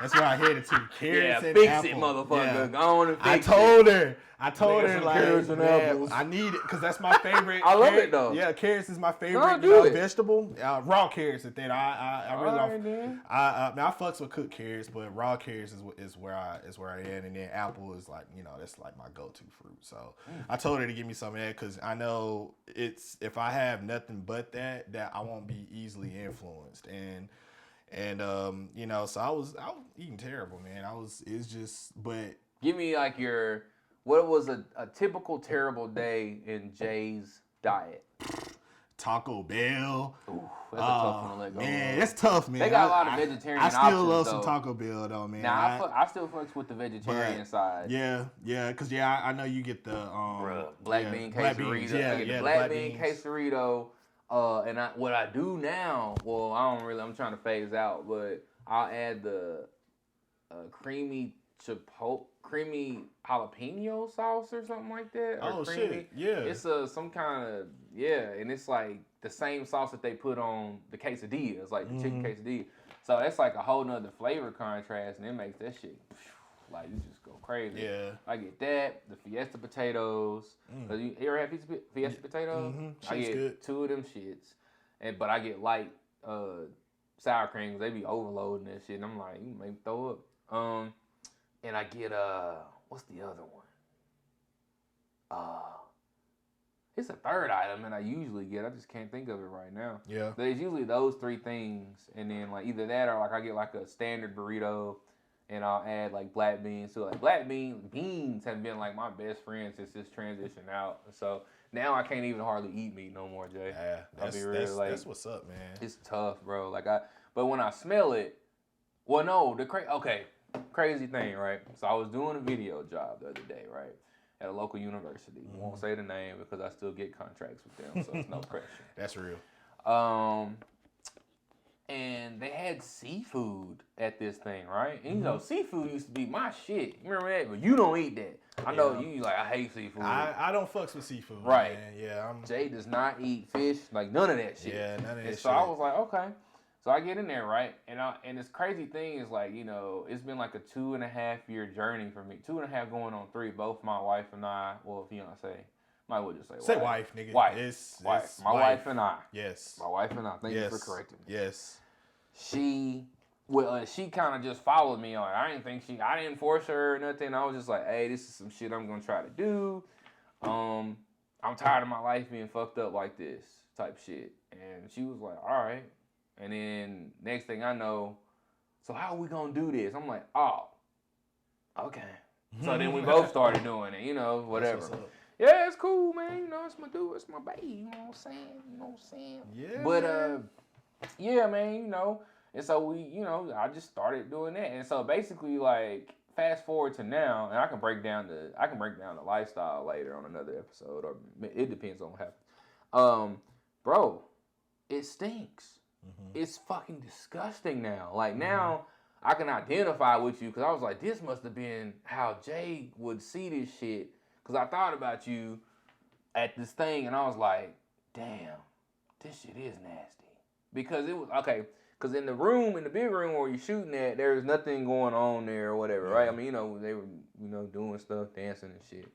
That's where I headed to. Carrots and fix apples. It, motherfucker. Yeah. Go on and fix it. I told her like, carrots and apples. I need it because that's my favorite. I love it though. Yeah, carrots is my favorite vegetable. Raw carrots at that. I really don't. I fucks with cooked carrots, but raw carrots is where I am, and then apple is like that's like my go-to fruit. So I told her to give me some of that because I know if I have nothing but that I won't be easily influenced. And And so I was eating terrible, man. But Give me like what was a typical terrible day in Jay's diet? Taco Bell. Ooh, that's a tough one to let go. Man, that's tough, man. They got a lot of vegetarian I still options, love some though. Taco Bell, though, man. Now, I still fucks with the vegetarian side. Yeah, because I know you get the black bean quesarito. I get the black bean quesarito. And what I do now, well, I'm trying to phase out, but I'll add the creamy jalapeno sauce or something like that. Or shit, yeah. It's some kind of, and it's like the same sauce that they put on the quesadillas, like the chicken quesadilla. So that's like a whole nother flavor contrast, and it makes that shit, like, you just go crazy. Yeah. I get that, the Fiesta potatoes. You ever had Fiesta potatoes? Mm-hmm. I get good. 2 of them shits. But I get light sour cream because they be overloading that shit. And I'm like, you make me throw up. And I get, what's the other one? It's a third item that I usually get. I just can't think of it right now. Yeah. But it's usually those 3 things. And then like either that or like I get like a standard burrito. And I'll add like black beans to it. Like black beans have been like my best friend since this transition out. So now I can't even hardly eat meat no more, Jay. Yeah, that's what's up, man. It's tough, bro. But when I smell it, well, no, crazy thing, right? So I was doing a video job the other day, right, at a local university. I won't say the name because I still get contracts with them, so it's no pressure. That's real. And they had seafood at this thing, right? And you know, seafood used to be my shit. You remember that? But you don't eat that. I know you like, I hate seafood. I don't fucks with seafood. Right. Man. Yeah. Jay does not eat fish, like none of that shit. Yeah, none of that shit. So I was like, okay. So I get in there, right? And this crazy thing is like, it's been like a 2.5 year journey for me. 2.5 going on 3. Both my wife and I, well, fiance. Might as well just say wife, nigga. Wife. It's My wife and I. Yes. My wife and I. Thank you for correcting me. Yes. She kind of just followed me on it. I didn't force her or nothing. I was just like, hey, this is some shit I'm going to try to do. I'm tired of my life being fucked up like this type shit. And she was like, all right. And then next thing I know, so how are we going to do this? I'm like, oh, okay. So then we both started doing it, whatever. Yeah, it's cool, man. It's my dude, it's my baby. You know what I'm saying? Yeah. But yeah, man. And so I just started doing that. And so basically, like, fast forward to now, and I can break down the lifestyle later on another episode, or it depends on what happens. Bro, it stinks. It's fucking disgusting now. Like now, I can identify with you because I was like, this must have been how Jay would see this shit. Because I thought about you at this thing, and I was like, damn, this shit is nasty. Because it was, okay, because in the big room where you're shooting at, there's nothing going on there or whatever, right? I mean, they were, doing stuff, dancing and shit.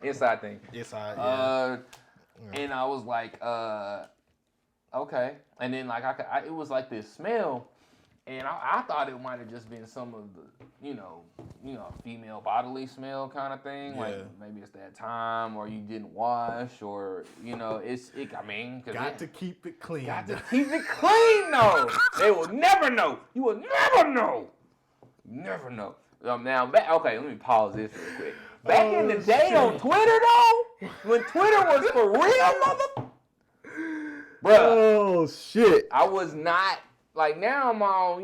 Inside thing. Inside, yeah. And I was like, okay. And then, like, it was like this smell. And I thought it might have just been some of the, female bodily smell kind of thing. Yeah. Like maybe it's that time, or you didn't wash, or got to keep it clean. Got to keep it clean, though. They will never know. You will never know. Never know. Now, okay, let me pause this real quick. Back in the day on Twitter, though, when Twitter was for real, bruh. Oh shit! I was not. Like, now I'm all,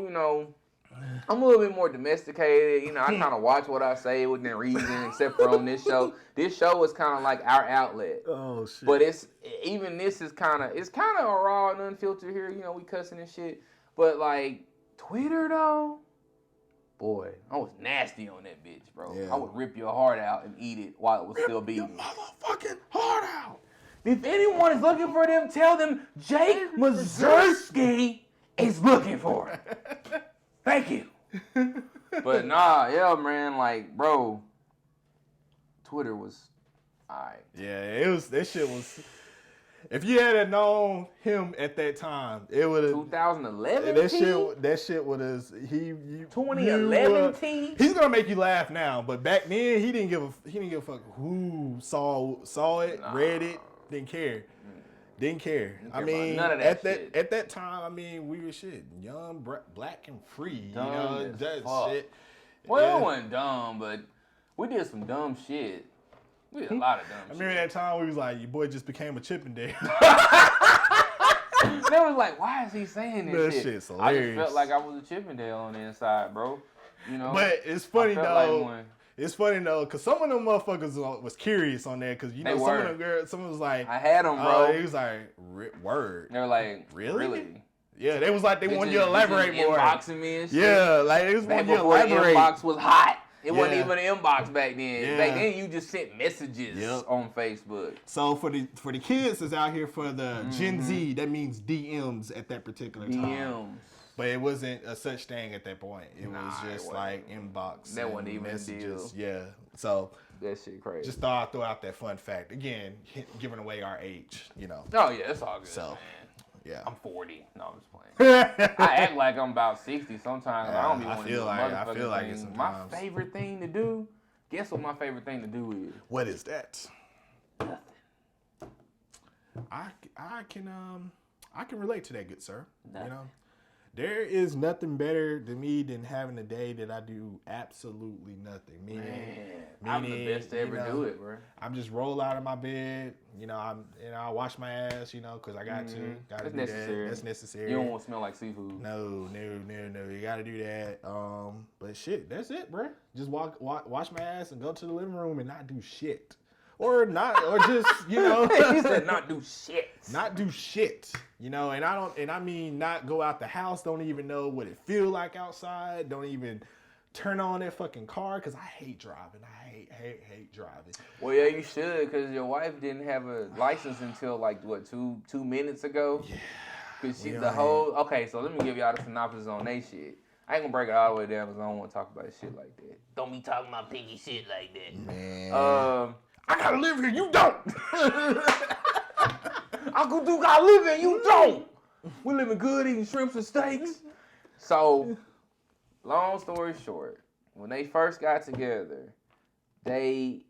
I'm a little bit more domesticated. I kind of watch what I say within reason, except for on this show. This show is kind of like our outlet. Oh, shit. But this is kind of a raw and unfiltered here. We cussing and shit. But, like, Twitter, though, boy, I was nasty on that bitch, bro. Yeah. I would rip your heart out and eat it while it was still beating. Rip your motherfucking heart out. If anyone is looking for them, tell them Jake Mazurski is looking for it. Thank you. But man, like, bro, Twitter was alright. Yeah, that shit was. If you had known him at that time, it would have 2011. That shit would have 2011. He's gonna make you laugh now, but back then he didn't give a fuck who saw it, read it, didn't care. Didn't care. Didn't I care about mean, none of that shit. at that time, I mean, we were shit young, black and free. Dumb you know, as that fuck. shit. Well, it wasn't dumb, but we did some dumb shit. We did a lot of dumb I shit. remember that time we was like, your boy just became a Chippendale. They was like, why is he saying this That shit? shit's I just hilarious. felt like I was a Chippendale on the inside, bro. You know? But it's funny I felt though. like one. It's funny though, cause some of them motherfuckers was curious on that, cause you know They some were. of them girls, some was like, I had them, bro. He was like, word. They were like, Really? Yeah, they was like they wanted you to Bitches elaborate more. Inboxing me and shit. Yeah, like they was Back wanting you to before the elaborate. inbox was hot. It wasn't Yeah. even an inbox back then. Yeah. Back then, you just sent messages Yep. on Facebook. So for the kids that's out here for the Gen Z, that means DMs at that particular time. DMs. But it wasn't a such thing at that point. It Nah, was it just wasn't. like inbox. That and wasn't even a messages. deal. Yeah. So That shit crazy. just thought I'd throw out that fun fact again, giving away our age. You know. Oh, yeah, it's all good, So, man. Yeah. I'm 40. No, I'm just playing. I act like I'm about 60 sometimes. I don't be I wanting to feel do like- the I feel motherfucking like it thing. My sometimes. favorite thing to do, guess what my favorite thing to do is? What is that? Nothing. I can relate to that, good sir. Nothing. You know, there is nothing better to me than having a day that I do absolutely nothing. I'm the best to ever do it, bro. I'm just roll out of my bed. You know, I wash my ass. You know, because I got to. Got to That's do necessary. that. That's necessary. You don't want to smell like seafood. No. You got to do that. But shit, that's it, bro. Just wash my ass and go to the living room and not do shit. Or just, you know. He said not do shit. Not do shit, you know, and I mean not go out the house, don't even know what it feel like outside, don't even turn on that fucking car, because I hate driving. I hate driving. Well, yeah, you should, because your wife didn't have a license until like, what, two minutes ago? Yeah. Because okay, so let me give y'all the synopsis on they shit. I ain't gonna break it all the way down because I don't want to talk about shit like that. Don't be talking about piggy shit like that. Man. I gotta live here, you don't. Uncle Duke, I live here, you don't. We living good, eating shrimps and steaks. So, long story short, when they first got together, they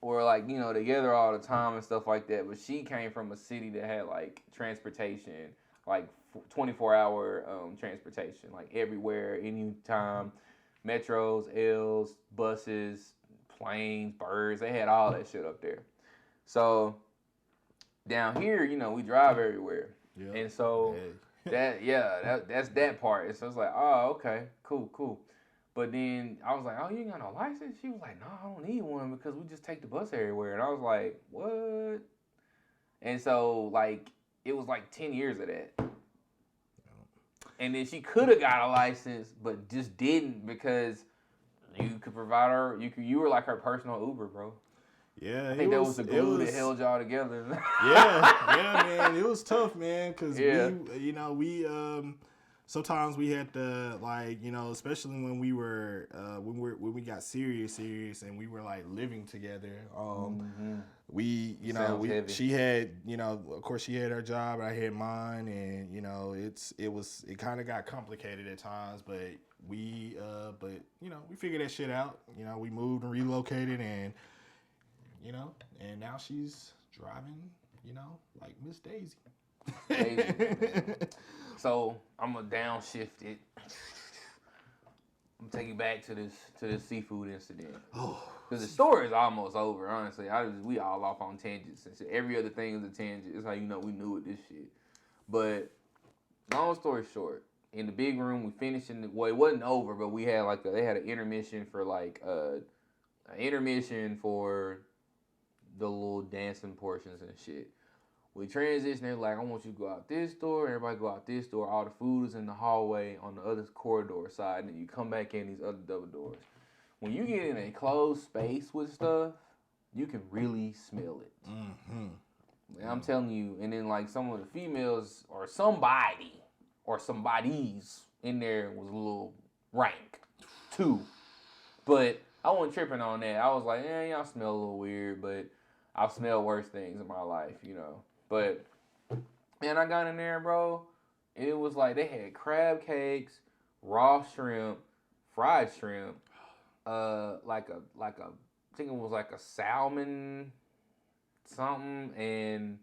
were like, you know, together all the time and stuff like that. But she came from a city that had like transportation, like 24-hour transportation, like everywhere, anytime, metros, L's, buses, planes, birds, they had all that shit up there. So down here, you know, we drive everywhere. Yeah. And so that's that part. And so it's like, oh, okay, cool. But then I was like, oh, you ain't got no license? She was like, no, I don't need one because we just take the bus everywhere. And I was like, what? And so like it was like 10 years of that. And then she could have got a license, but just didn't because you could provide her. You were like her personal Uber, bro. Yeah, I think that was the glue that held y'all together. yeah, man. It was tough, man, because we sometimes we had to, like, you know, especially when we were when we got serious and we were like living together. We, you know, she had, you know, of course she had her job, I had mine, and you know, it kind of got complicated at times, but you know, we figured that shit out. You know, we moved and relocated, and you know, and now she's driving, you know, like Miss Daisy. So I'm gonna downshift it. I'm taking you back to this seafood incident. Because the story is almost over, honestly. We all off on tangents and shit. Every other thing is a tangent. It's how you know we knew it, this shit. But long story short, in the big room, we finished it wasn't over, but we had they had an intermission for an intermission for the little dancing portions and shit. We transitioned, they're like, I want you to go out this door, everybody go out this door, all the food is in the hallway on the other corridor side, and then you come back in these other double doors. When you get in a closed space with stuff, you can really smell it. Mm-hmm. And I'm telling you, and then like some of the females or somebody or somebody's in there was a little rank too. But I wasn't tripping on that. I was like, y'all smell a little weird, but I've smelled worse things in my life, you know. But, man, I got in there, bro, and it was like they had crab cakes, raw shrimp, fried shrimp, I think it was like a salmon something, and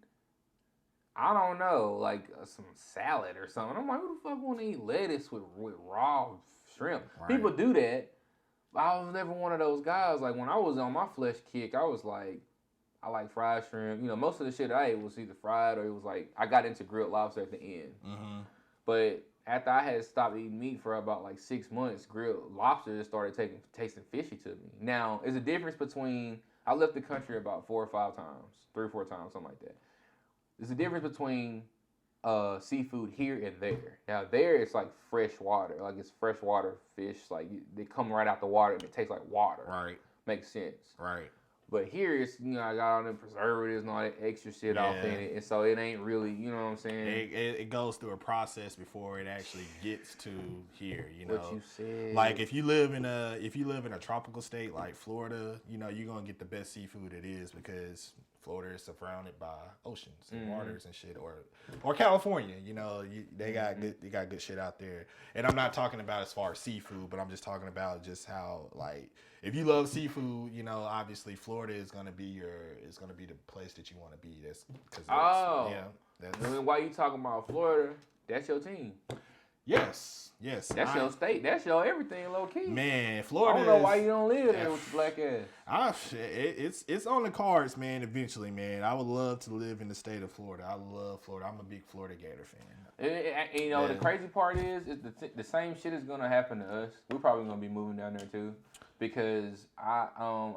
I don't know, like some salad or something. I'm like, who the fuck want to eat lettuce with raw shrimp? Right. People do that. But I was never one of those guys. Like when I was on my flesh kick, I was like, I like fried shrimp. You know, most of the shit I ate was either fried or it was like I got into grilled lobster at the end. Mm-hmm. But after I had stopped eating meat for about like 6 months, grilled lobster just started tasting fishy to me. Now, there's a difference between I left the country about 4 or 5 times, 3 or 4 times, something like that. There's a difference between seafood here and there. Now there it's like fresh water, like it's freshwater fish, like they come right out the water and it tastes like water. Right. Makes sense. Right. But here it's, you know, I got all them preservatives and all that extra shit off in it, and so it ain't really, you know what I'm saying? It goes through a process before it actually gets to here. You know, What you said. like if you live in a tropical state like Florida, you know, you're gonna get the best seafood it is because Florida is surrounded by oceans and waters and shit, or California. You know, they got good shit out there. And I'm not talking about as far as seafood, but I'm just talking about just how, like, if you love seafood, you know, obviously Florida is gonna be the place that you want to be. That's because I mean, why you talking about Florida? That's your team. Yes. That's your state. That's your everything, low key. Man, Florida. I don't know why you don't live there with your black ass. It's on the cards, man. Eventually, man. I would love to live in the state of Florida. I love Florida. I'm a big Florida Gator fan. And you know, the crazy part is the same shit is gonna happen to us. We're probably gonna be moving down there too, because I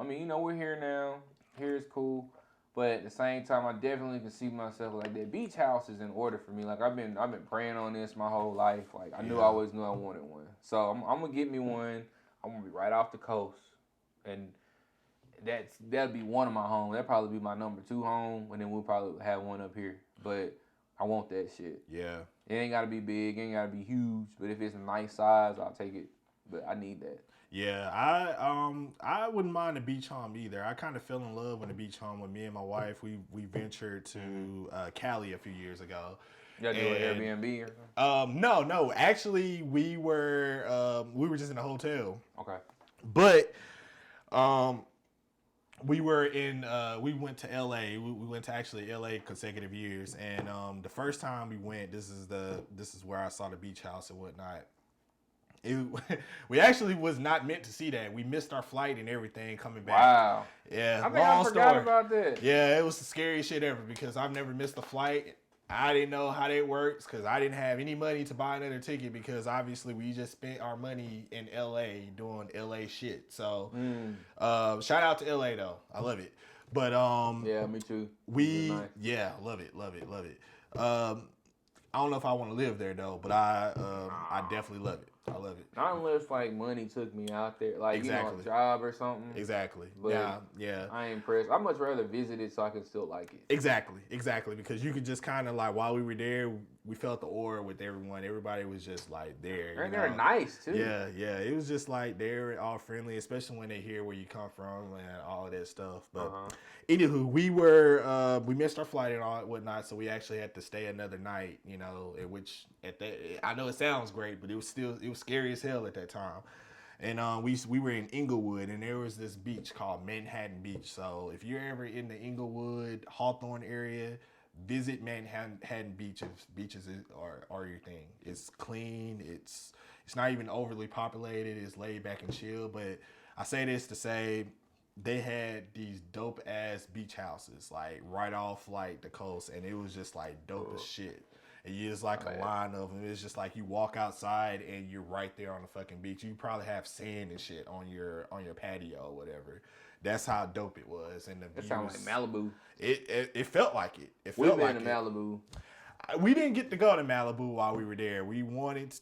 mean, you know, we're here now. Here is cool. But at the same time, I definitely can see myself like that beach house is in order for me. Like I've been praying on this my whole life. Like I always knew I wanted one. So I'm gonna get me one. I'm gonna be right off the coast, and that'll be one of my homes. That'll probably be my number 2 home, and then we'll probably have one up here. But I want that shit. Yeah. It ain't gotta be big. It ain't gotta be huge. But if it's a nice size, I'll take it. But I need that. Yeah, I wouldn't mind a beach home either. I kind of fell in love with a beach home with me and my wife. We ventured to Cali a few years ago. You gotta do an Airbnb or something? No. Actually, we were just in a hotel. Okay. But we went to LA. We went to actually LA consecutive years, and the first time we went, this is where I saw the beach house and whatnot. We actually was not meant to see that. We missed our flight and everything coming back. Wow. Yeah. I think I forgot about that. Yeah, it was the scariest shit ever because I've never missed a flight. I didn't know how that works because I didn't have any money to buy another ticket because obviously we just spent our money in LA doing LA shit. So shout out to LA though. I love it. But yeah, me too. Yeah, love it. I don't know if I want to live there though, but I definitely love it. I love it. Not unless like money took me out there, like you know, a job or something. Exactly. But yeah. I ain't impressed. I'd much rather visit it so I can still like it. Exactly. Because you could just kind of like while we were there, we felt the aura with everyone. Everybody was just like there. And they're nice too. Yeah. It was just like they're all friendly, especially when they hear where you come from and all of that stuff. But anywho, we missed our flight and all whatnot, so we actually had to stay another night. You know, I know it sounds great, but it was scary as hell at that time. And we were in Inglewood, and there was this beach called Manhattan Beach. So if you're ever in the Inglewood, Hawthorne area, visit Manhattan Beaches. Beaches are your thing. It's clean. It's not even overly populated. It's laid back and chill. But I say this to say they had these dope ass beach houses like right off like the coast, and it was just like dope as shit. And you just like a line of them. It's just like you walk outside and you're right there on the fucking beach. You probably have sand and shit on your patio or whatever. That's how dope it was. And It sounds like Malibu. It felt like it. We've been to Malibu. We didn't get to go to Malibu while we were there.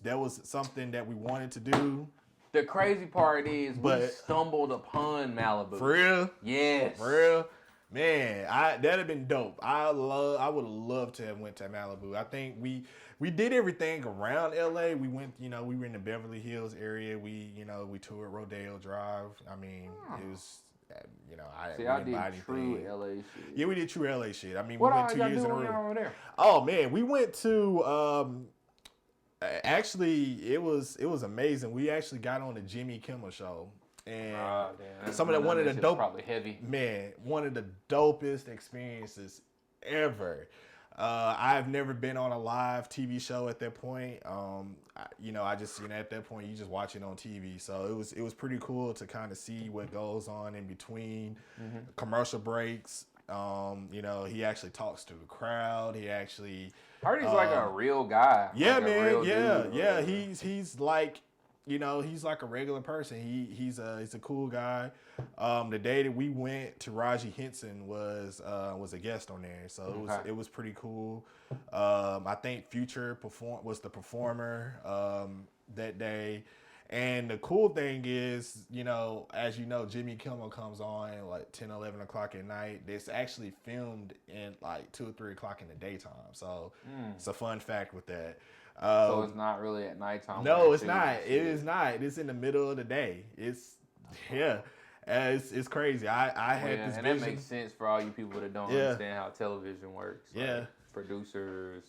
That was something that we wanted to do. The crazy part is we stumbled upon Malibu. For real? Yes. For real? Man, that'd have been dope. I would have loved to have went to Malibu. I think we did everything around LA. We went, we were in the Beverly Hills area. We toured Rodeo Drive. I mean, it was, I did true LA shit. Yeah, we did true LA shit. I mean, what we went 2 years in a row. Over there? Oh man, we went to actually it was amazing. We actually got on the Jimmy Kimmel show. And one of the dope, probably heavy. Man, one of the dopest experiences ever. I've never been on a live TV show at that point. I just, at that point you just watch it on TV. So it was pretty cool to kind of see what goes on in between commercial breaks. He actually talks to the crowd. He actually. I heard he's like a real guy. Yeah, like man. real Yeah, dude, yeah. He's like, he's like a regular person. He's a cool guy. The day that we went, Taraji Henson was a guest on there, so it was pretty cool. I think Future was the performer that day. And the cool thing is, as you know, Jimmy Kimmel comes on at like 10, 11 o'clock at night. It's actually filmed in like 2 or 3 o'clock in the daytime. So it's a fun fact with that. So it's not really at nighttime. No, it's not. It is not. It's in the middle of the day. It's crazy. I had this and vision. that makes sense for all you people that don't understand how television works. Like producers,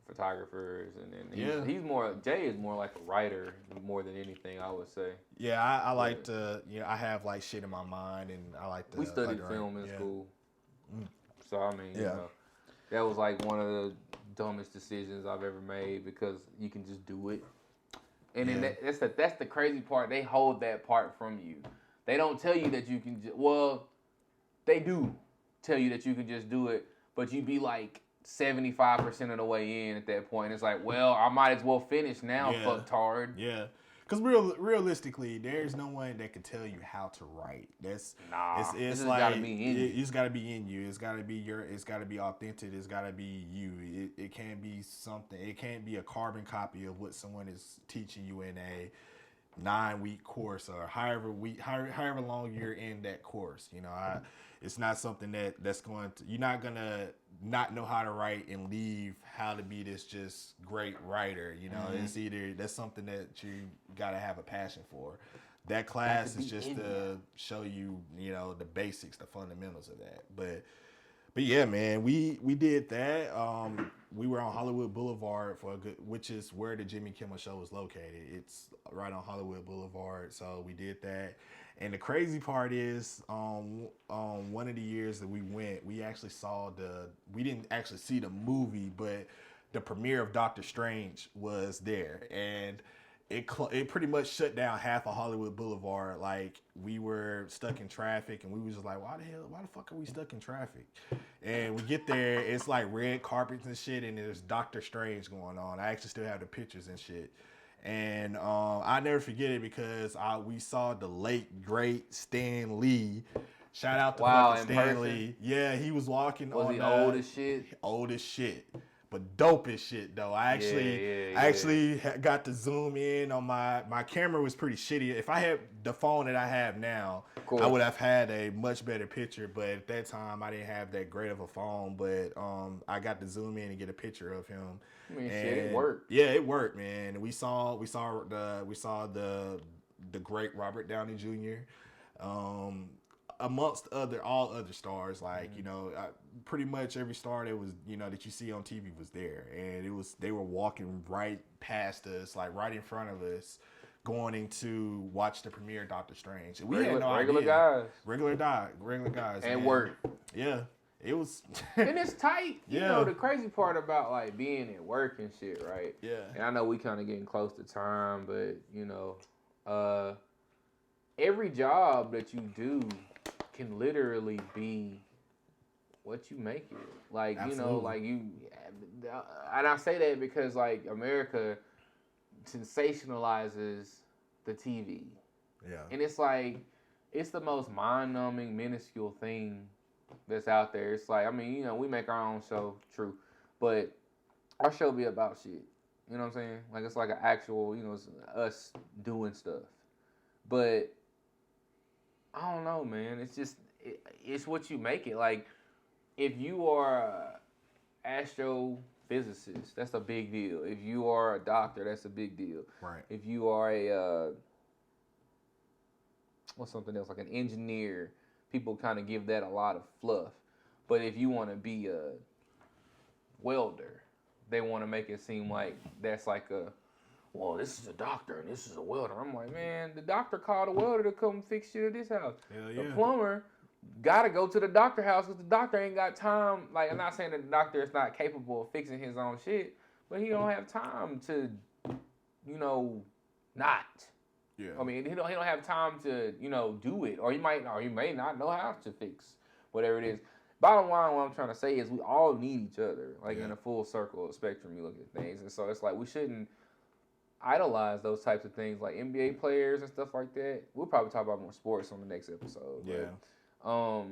photographers, and then he's more. Jay is more like a writer more than anything, I would say. Yeah, I like to. I have like shit in my mind, and I like to. We studied film in school, so I mean, that was like one of the dumbest decisions I've ever made because you can just do it. And then that's the crazy part. They hold that part from you. They don't tell you that you can. Well, they do tell you that you can just do it, but you be like 75% of the way in at that point. It's like, well, I might as well finish now, fucktard. Yeah. Because realistically, there's no one that can tell you how to write. It's like gotta be in you. It's got to be in you. It's got to be It's got to be authentic. It's got to be you. It can't be something. It can't be a carbon copy of what someone is teaching you in a 9-week course or however long you're in that course. It's not something that's going to. You're not gonna not know how to write and leave how to be this just great writer. It's either that's something that you gotta have a passion for. That class is just to show you, the basics, the fundamentals of that. But yeah, man, we did that. We were on Hollywood Boulevard which is where the Jimmy Kimmel Show is located. It's right on Hollywood Boulevard. So we did that. And the crazy part is, one of the years that we went, we didn't actually see the movie, but the premiere of Doctor Strange was there. And it pretty much shut down half of Hollywood Boulevard. Like, we were stuck in traffic, and we was just like, why the fuck are we stuck in traffic? And we get there, it's like red carpets and shit, and there's Doctor Strange going on. I actually still have the pictures and shit. And I never forget it because we saw the late, great Stan Lee. Shout out to fucking Stan Lee. Yeah, he was walking on. Was he old as shit? Old as shit. But dope as shit, though. I actually got to zoom in on my camera was pretty shitty. If I had the phone that I have now, I would have had a much better picture. But at that time, I didn't have that great of a phone. But I got to zoom in and get a picture of him. I mean, shit, it worked. Yeah, it worked, man. We saw the great Robert Downey Jr. Amongst all other stars, like pretty much every star that was that you see on TV was there, and they were walking right past us, like right in front of us, going in to watch the premiere of Doctor Strange. And we had no idea. Regular guys, and man. work. Yeah, it was. And it's tight. You know the crazy part about like being at work and shit, right? Yeah. And I know we kind of getting close to time, but every job that you do can literally be what you make it. Like, Absolutely. And I say that because like America sensationalizes the TV. Yeah. And it's like, it's the most mind-numbing, minuscule thing that's out there. It's like, I mean, we make our own show, true, but our show be about shit. You know what I'm saying? Like, it's like an actual, it's us doing stuff. But I don't know, man. It's just, it's what you make it. Like, if you are an astrophysicist, that's a big deal. If you are a doctor, that's a big deal. Right. If you are what's something else, like an engineer, people kind of give that a lot of fluff. But if you want to be a welder, they want to make it seem like that's like well, this is a doctor and this is a welder. I'm like, man, the doctor called a welder to come fix shit at this house. Hell yeah. The plumber gotta go to the doctor house because the doctor ain't got time. Like, I'm not saying that the doctor is not capable of fixing his own shit, but he don't have time to, not. Yeah. I mean, he don't have time to, do it, or he may not know how to fix whatever it is. Bottom line, what I'm trying to say is we all need each other, like in a full circle of spectrum. You look at things, and so it's like we shouldn't idolize those types of things, like NBA players and stuff like that. We'll probably talk about more sports on the next episode. Yeah. But, I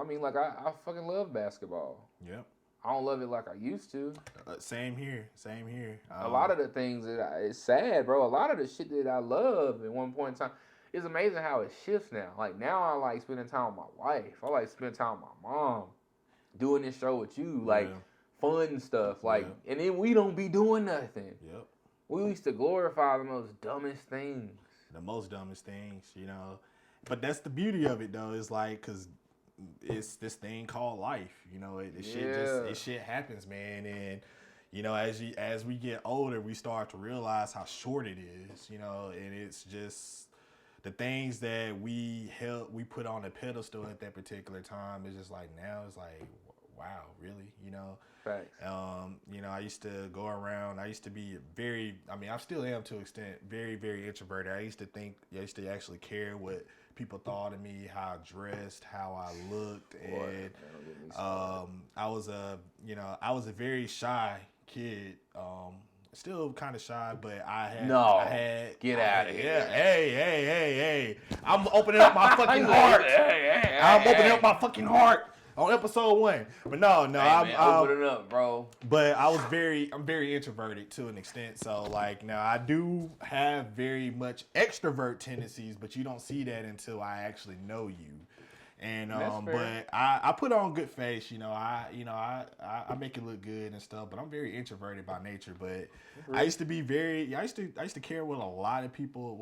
mean, like I fucking love basketball. Yep. I don't love it like I used to. Same here. A lot of the things it's sad, bro. A lot of the shit that I love at one point in time, it's amazing how it shifts now. Like now, I like spending time with my wife. I like spending time with my mom, doing this show with you, like fun stuff. Like, and then we don't be doing nothing. Yep. We used to glorify the most dumbest things. The most dumbest things, But that's the beauty of it, though. Is like, cause it's this thing called life. Shit happens, man. And as we get older, we start to realize how short it is. And it's just the things that we put on a pedestal at that particular time. It's just like now it's like, wow, really, Facts. I used to go around. I used to be I still am to an extent, very, very introverted. I used to actually care what people thought of me, how I dressed, how I looked, and I was a very shy kid. Still kind of shy, but Get out of here. Hey. I'm opening up my fucking heart. I'm opening up my fucking heart. On episode 1, but no, I'm open it up, bro. But I'm very introverted to an extent. So like now I do have very much extrovert tendencies, but you don't see that until I actually know you. And but I put on good face, I make it look good and stuff. But I'm very introverted by nature. But I used to be I used to care what a lot of people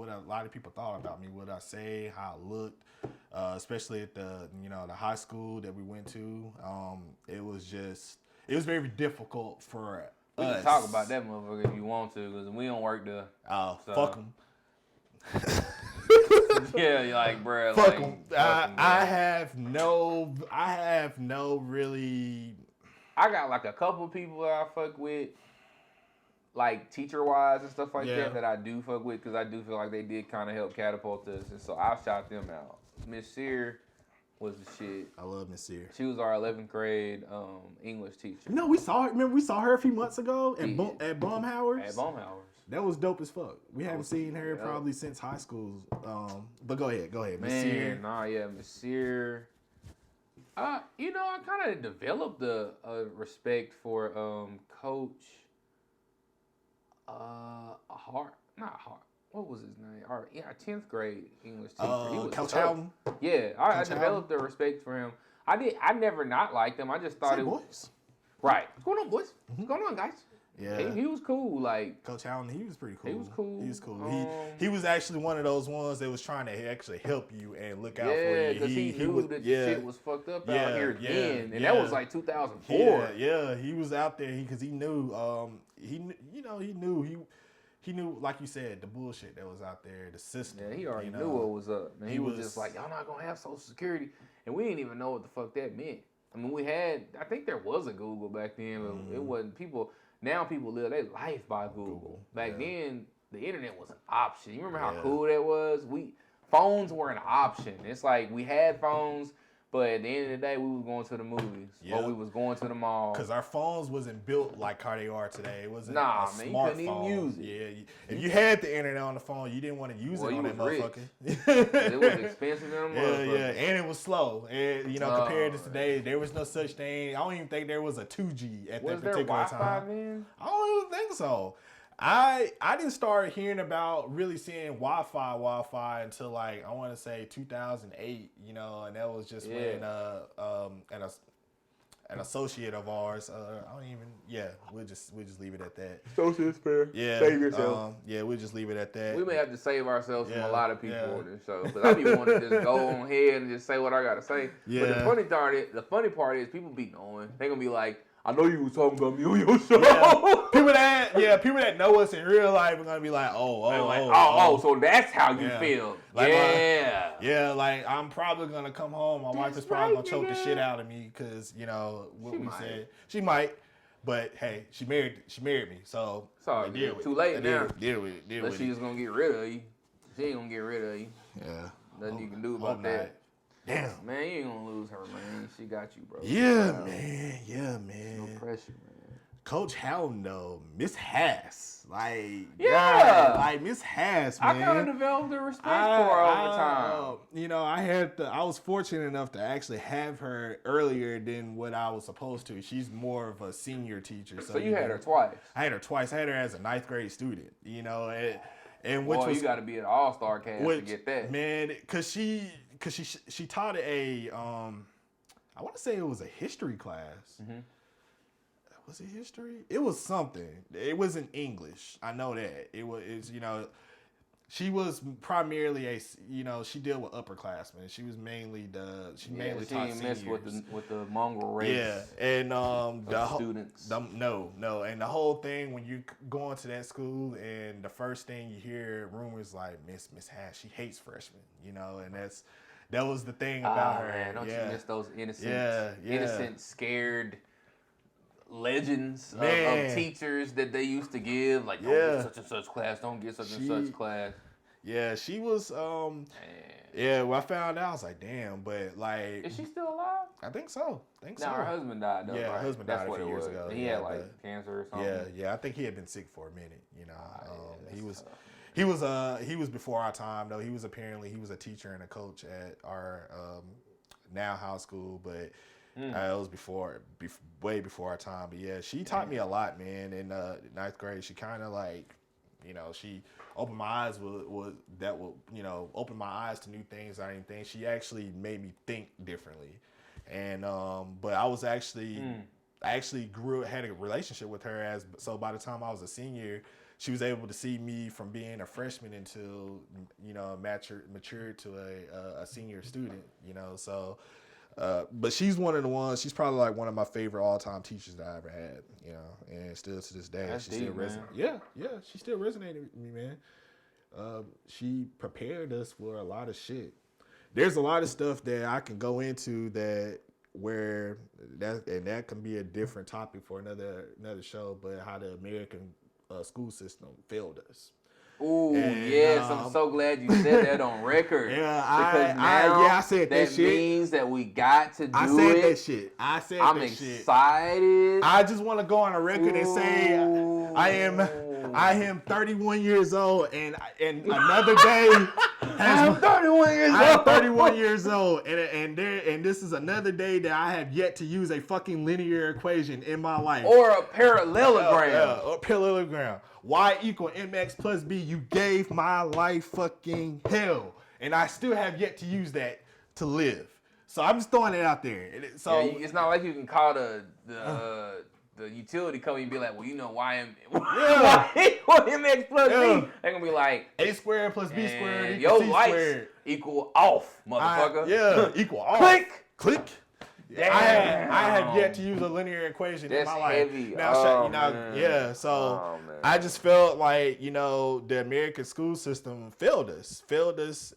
thought about me, what I say, how I looked. Especially at the high school that we went to, it was very difficult for us. We can talk about that motherfucker if you want to, because we don't work there. Oh, fuck them. Yeah, you're like, bro. Fuck them. I have no really. I got like a couple people that I fuck with, like teacher wise and stuff like that I do fuck with, because I do feel like they did kind of help catapult us, and so I shout them out. Miss Sear was the shit. I love Miss Sear. She was our 11th grade English teacher. We saw her. Remember, we saw her a few months ago at Baumhauer's. At Baumhauer's. That was dope as fuck. We haven't seen her probably since high school. But go ahead, Miss Sear. Miss Sear. I kind of developed a respect for Coach. What was his name? Our 10th grade English teacher. He was Coach tough. Houghton. Yeah, I developed a respect for him. I never not liked him. I just thought boys. Right. What's going on, boys? What's going on, guys? Yeah. He was cool. Like Coach Houghton, he was pretty cool. He was cool. He was cool. He was actually one of those ones that was trying to actually help you and look out for you. Yeah, because he knew that shit was fucked up out here then, and that was like 2004. Yeah, he was out there because he knew. He knew, like you said, the bullshit that was out there, the system. Yeah, he already knew what was up. Man, he was just like, y'all not gonna have Social Security, and we didn't even know what the fuck that meant. I mean, I think there was a Google back then, but it wasn't people. Now people live their life by Google. Back then, the internet was an option. You remember how cool that was? Phones were an option. It's like we had phones, but at the end of the day, we was going to the movies or we was going to the mall. Because our phones wasn't built like how they are today. It wasn't you couldn't even use it. Yeah, if you had the internet on the phone, you didn't want to use it on that motherfucker. It was expensive in a motherfucker. Yeah, and it was slow. And compared to today, there was no such thing. I don't even think there was a 2G at that particular time. Then? I don't even think so. I didn't start hearing about really seeing Wi-Fi until like I want to say 2008, and that was just when an associate of ours, we'll just leave it at that. Associate's fair. Yeah, save yourself. We'll just leave it at that. We may have to save ourselves from a lot of people on this show, because I be wanting to just go on ahead and just say what I gotta say. Yeah. But the funny part is people be knowing. They gonna be like, I know you was talking about me on your show. People that know us in real life are gonna be like, so that's how you feel. Like Yeah. like I'm probably gonna come home. My wife is probably gonna choke the shit out of me because what we said. She might, but hey, she married me, so sorry, too late now. Deal with it. Unless she's gonna get rid of you. She ain't gonna get rid of you. Yeah. Nothing you can do about that. Damn. Man, you ain't gonna lose her, man. She got you, bro. Yeah, man. Yeah, man. No pressure, man. Coach Howden, though. Miss Hass. Like, yeah. Like, Miss Hass, man. I kind of developed a respect for her over time. I was fortunate enough to actually have her earlier than what I was supposed to. She's more of a senior teacher. So you had her twice. I had her twice. I had her as a 9th grade student, and which you got to be an all-star cast to get that. Man, because she taught I want to say it was a history class. Mm-hmm. Was it history? It was something. It wasn't English. I know that. She was primarily she dealt with upperclassmen. She was mainly taught seniors. with the mongrel race. Yeah, and the students. And the whole thing when you go into that school and the first thing you hear rumors like Miss Hash, she hates freshmen, and that was the thing about her. Man, don't you miss those innocent, scared legends of teachers that they used to give, like don't get such and such class, don't get such and such class. Yeah, she was. When I found out, I was like, damn. But like, is she still alive? I think so. Her husband died though. Yeah, right? her husband died a few years ago. He had like cancer or something. Yeah. I think he had been sick for a minute. He was before our time though. He was a teacher and a coach at our now high school, but. It was way before our time. But yeah, she taught me a lot, man. In 9th grade, she kind of like, she opened my eyes open my eyes to new things I didn't think. She actually made me think differently. And but I was I actually had a relationship with her so by the time I was a senior, she was able to see me from being a freshman until matured to a senior student. So. But she's one of the ones. She's probably like one of my favorite all-time teachers that I ever had. And still to this day, she still resonates. Yeah, she still resonated with me, man. She prepared us for a lot of shit. There's a lot of stuff that I can go into that can be a different topic for another show. But how the American school system failed us. Ooh, yes, I'm so glad you said that on record. I said that shit. That means that we got to do it. I said that shit. I'm excited. I just want to go on a record and say I am 31 years old and another day I'm 31 years old. I'm 31 years old and this is another day that I have yet to use a fucking linear equation in my life. Or a parallelogram. Or parallelogram. Y equal mx plus b. You gave my life fucking hell. And I still have yet to use that to live. So I'm just throwing it out there. So it's not like you can call the utility company and be like, well, y equal mx plus b. They're going to be like, a squared plus b squared your equals c lights squared. Equal off, motherfucker. Equal off. Click. Damn. I have yet to use a linear equation in my life. Heavy. So I just felt like, the American school system failed us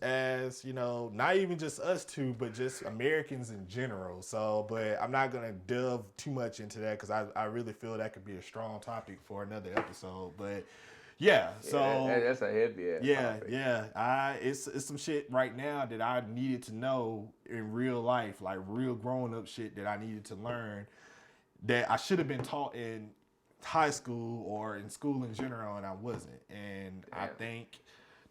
as, not even just us two, but just Americans in general. So, but I'm not going to delve too much into that because I really feel that could be a strong topic for another episode. But so that's a heavy ass topic. It's some shit right now that I needed to know in real life, like real grown up shit that I needed to learn that I should have been taught in high school or in school in general, and I wasn't. And I think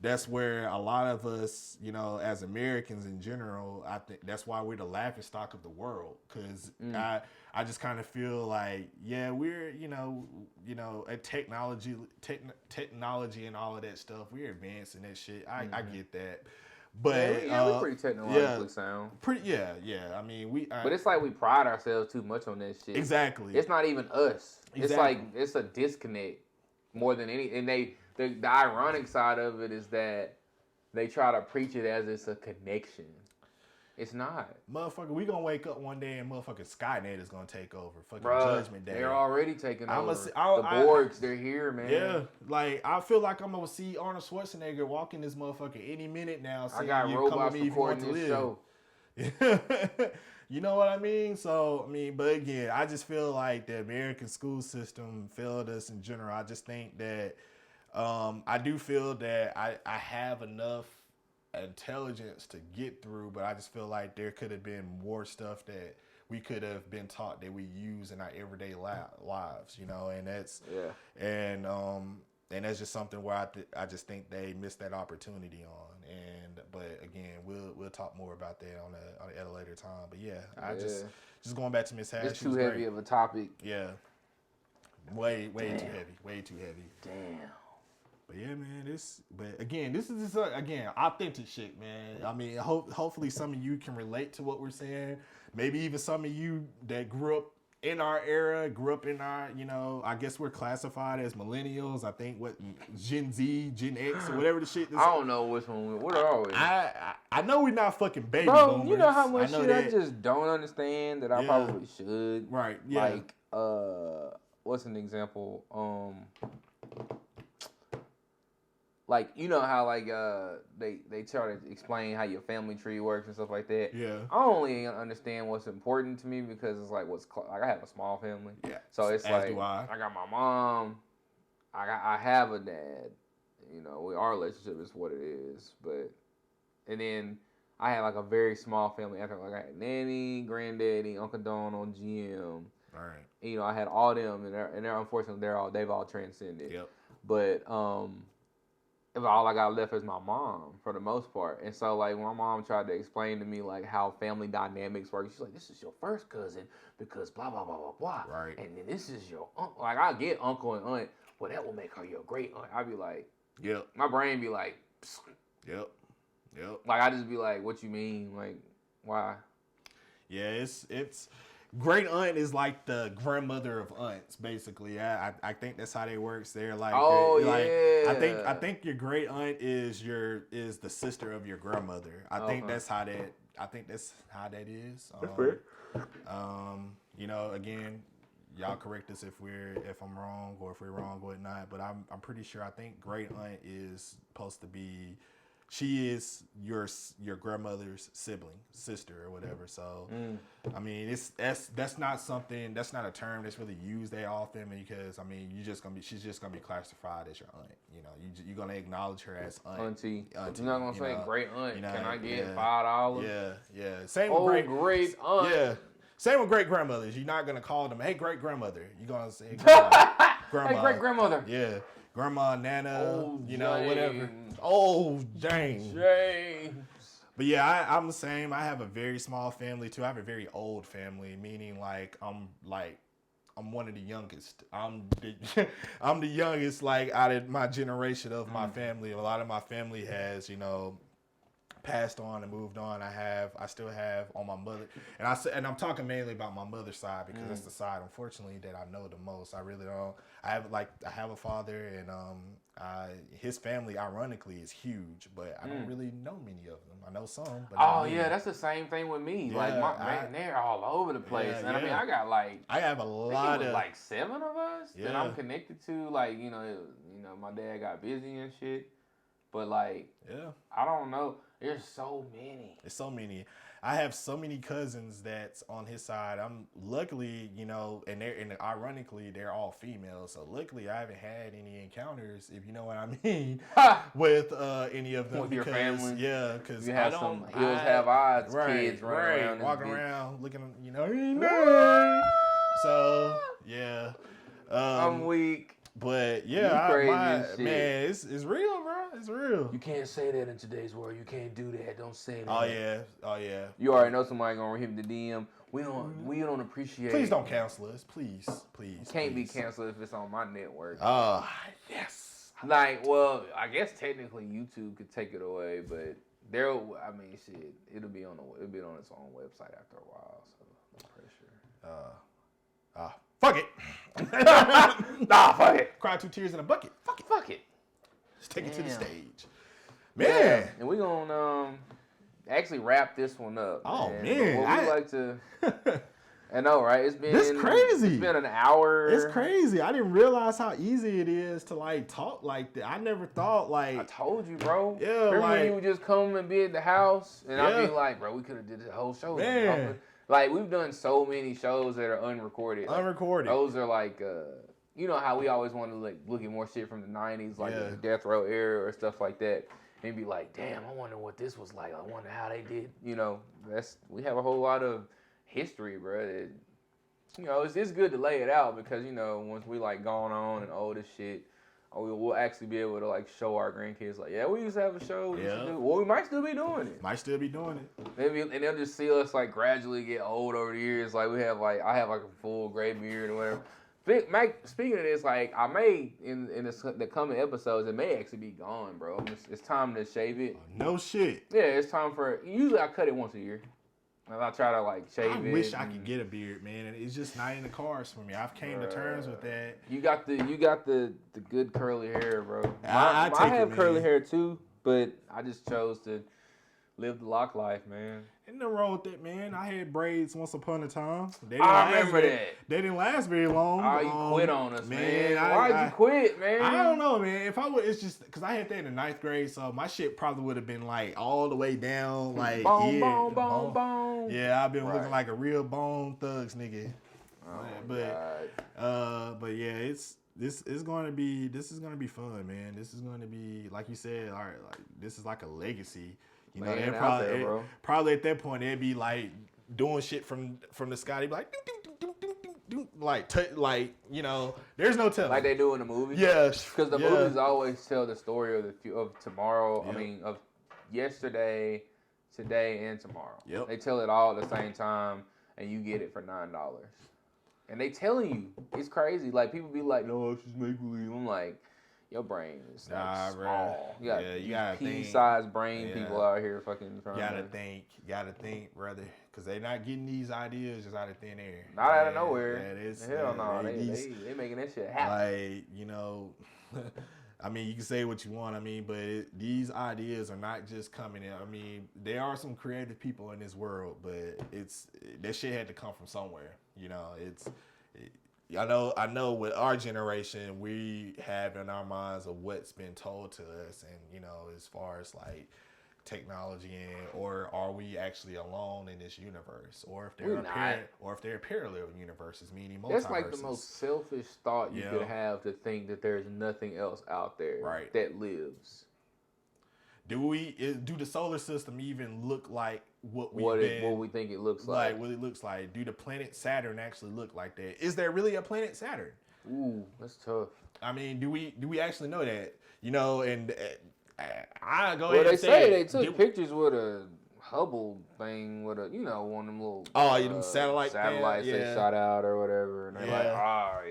that's where a lot of us, as Americans in general, I think that's why we're the laughing stock of the world. Because I just kind of feel like, we're, at technology and all of that stuff, we're advancing that shit. I get that. But we're pretty technologically sound. I mean, but it's like we pride ourselves too much on that shit. Exactly. It's not even us. Exactly. It's like it's a disconnect more than any. And the ironic side of it is that they try to preach it as it's a connection. It's not. Motherfucker, we gonna wake up one day and motherfucking Skynet is gonna take over. Fucking Bruh, Judgment Day. They're already taking over. The I- Borgs, they're here, man. Yeah, like I feel like I'm gonna see Arnold Schwarzenegger walking this motherfucker any minute now. I got robots recording this show. You know what I mean? So, I mean, but again, I just feel like the American school system failed us in general. I just think that I do feel that I have enough intelligence to get through, but I just feel like there could have been more stuff that we could have been taught that we use in our everyday lives, you know, and that's and that's just something where I just think they missed that opportunity on. And but again, we'll talk more about that at a later time. But I just going back to Miss Hash. It's too heavy of a topic. Yeah, way too heavy. Damn. But yeah, man, this is authentic shit, man. I mean, hopefully some of you can relate to what we're saying. Maybe even some of you that grew up in our era, you know, I guess we're classified as millennials. I think Gen Z, Gen X, or whatever the shit. I don't know which one. What are we? I know we're not fucking baby Bro, boomers. you know how much I shit I just don't understand that I probably should. Right. Yeah. Like, what's an example? Like, you know how like they try to explain how your family tree works and stuff like that. Yeah. I only understand what's important to me because it's like like I have a small family. Yeah. So it's As like do I. I got my mom. I have a dad. You know, our relationship is what it is. And then I had like a very small family. After like I had nanny, granddaddy, Uncle Donald, GM. All right. You know, I had all them, and they're unfortunately they've all transcended. Yep. But all I got left is my mom for the most part. And so like when my mom tried to explain to me like how family dynamics work, she's like, this is your first cousin because blah blah blah blah blah. Right. And then this is your uncle. Like I get uncle and aunt, well that will make her your great aunt. I'd be like, yep. My brain be like, psst. Yep. Like I just be like, what you mean? Like why? Yeah, it's great aunt is like the grandmother of aunts, basically. I think that's how they works. They're like, yeah. I think your great aunt is the sister of your grandmother. I think that's how that is. That's fair. You know, again, y'all correct us if I'm wrong or if we're wrong or whatnot. But I'm pretty sure I think great aunt is supposed to be. She is your grandmother's sibling, sister, or whatever. So, I mean, that's not a term that's really used that often because I mean, she's just gonna be classified as your aunt. You know, you're gonna acknowledge her as auntie. You're not gonna say great aunt. You know, can I get $5? Yeah. Same with great aunt. Yeah. Same with great grandmothers. You're not gonna call them, hey, great grandmother. You're gonna say grandma. Hey, great grandmother. Yeah. Grandma, Nana, James. Whatever. Oh, James. But yeah, I'm the same. I have a very small family too. I have a very old family, meaning I'm one of the youngest. I'm the youngest like out of my generation of my family. A lot of my family has, passed on and moved on. I still have on my mother, and I'm talking mainly about my mother's side because that's the side, unfortunately, that I know the most. I really don't. I have a father, and his family, ironically, is huge, but I don't really know many of them. I know some. But that's the same thing with me. Yeah, like they're all over the place, Yeah, and I mean, I got I have a lot of like 7 of us that I'm connected to. Like my dad got busy and shit, but like I don't know. There's so many. There's so many. I have so many cousins that's on his side. I'm luckily, and ironically, they're all females. So luckily, I haven't had any encounters, if you know what I mean, with any of them. With your family. Yeah, because you have some hills have odds kids running around, walking around, looking, So yeah, I'm weak. But man, it's real, bro. It's real. You can't say that in today's world. You can't do that. Don't say that. Oh yeah. You already know somebody gonna hit the DM. We don't appreciate. Please don't cancel us. Please. Can't be canceled if it's on my network. Yes. Like, well, I guess technically YouTube could take it away, but it'll be on its own website after a while. So no pressure. Fuck it. Fuck it. Cry 2 tears in a bucket. Fuck it. Just take it to the stage. Man. And we gonna actually wrap this one up. Oh, man. man. What we like to. I know, right? It's been crazy. It's been an hour. It's crazy. I didn't realize how easy it is to like talk like that. I never thought like. I told you, bro. Yeah, Remember like when you would just come and be at the house, and I'd Yeah. be like, bro, we could have did the whole show. Man. Like we've done so many shows that are unrecorded. Like, unrecorded. those are like, you know how we always want to like look at more shit from the '90s, like Yeah. the Death Row era or stuff like that, and be like, damn, I wonder what this was like. I wonder how they did. You know, we have a whole lot of history, bro. You know, it's good to lay it out because, you know, once we like gone on and old as shit, we'll actually be able to like show our grandkids like, yeah, we used to have a show. Well, we might still be doing it. Might still be doing it. Maybe, and they'll just see us like gradually get old over the years. Like I have like a full gray beard or whatever. Speaking of this, like I may in the coming episodes, it may actually be gone, bro. It's time to shave it. No shit. Yeah, it's time for. Usually I cut it once a year. And I try to like shave it. I wish I could get a beard, man. And it's just not in the cards for me. I've came to terms with that. You got the good curly hair, bro. I have curly hair too, but I just chose to live the lock life, man. Ain't nothing wrong with that, man. I had braids once upon a time. I remember that. They didn't last very long. Oh, you quit on us, man. man. Why'd you quit, man? I don't know, man. If I would, it's just because I had that in the 9th grade, so my shit probably would have been like all the way down, like boom, here. boom, boom, boom. Yeah, I've been looking like a real Bone Thugs nigga. Oh, but yeah, this is gonna be fun, man. This is gonna be, like you said, all right, like this is like a legacy. You know, Laying they out there, bro. probably at that point they'd be like doing shit from the sky. They'd be like, ding, ding, ding, ding, ding, ding, like you know, there's no telling. Like they do in the movies. Yes, because the movies always tell the story of tomorrow. Yep. I mean, of yesterday, today, and tomorrow. Yep. They tell it all at the same time, and you get it for $9. And they telling you, it's crazy. Like people be like, "No, it's just make believe." I'm like, your brain is like small. Bro. You you gotta think. pea-sized brain people out here fucking trying You gotta think, brother, because they're not getting these ideas just out of thin air. Not out of nowhere. Hell no, they making that shit happen. Like, you know, I mean, you can say what you want, but these ideas are not just coming in. I mean, there are some creative people in this world, but that shit had to come from somewhere. You know, I know with our generation, we have in our minds of what's been told to us, and you know, as far as like technology, or are we actually alone in this universe, or if there are parallel universes, meaning multiverses. That's like the most selfish thought you could have, to think that there's nothing else out there that lives. Do the solar system even look like what we think it looks like? What it looks like? Do the planet Saturn actually look like that? Is there really a planet Saturn? Ooh, that's tough. I mean, do we actually know that? You know, and I go ahead and say they took pictures with a Hubble thing, with a, you know, one of them little them satellites they shot out or whatever, and they're like,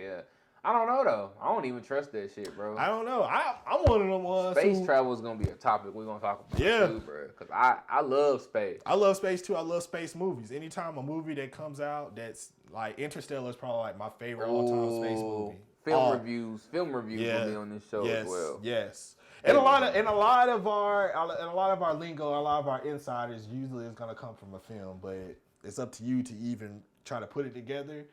yeah. I don't know though. I don't even trust that shit, bro. I don't know. I'm one of them ones. Space travel is gonna be a topic we're gonna talk about too, bro. Because I love space. I love space too. I love space movies. Anytime a movie that comes out that's like Interstellar is probably like my favorite all-time space movie. Film reviews will be on this show as well. Yes. And a lot of our lingo, a lot of our insiders usually is gonna come from a film, but it's up to you to even try to put it together.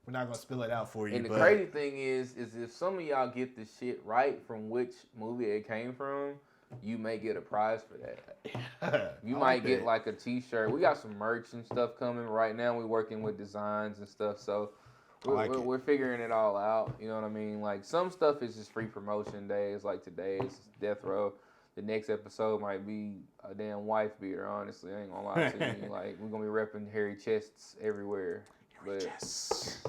We're not gonna spill it out for you. And the crazy thing is if some of y'all get the shit right from which movie it came from, you may get a prize for that. You might get like a T-shirt. We got some merch and stuff coming right now. We're working with designs and stuff, so we're figuring it all out. You know what I mean? Like some stuff is just free promotion days. Like today's Death Row. The next episode might be a damn wife beater. Honestly, I ain't gonna lie to you. Like we're gonna be repping hairy chests everywhere. Yes.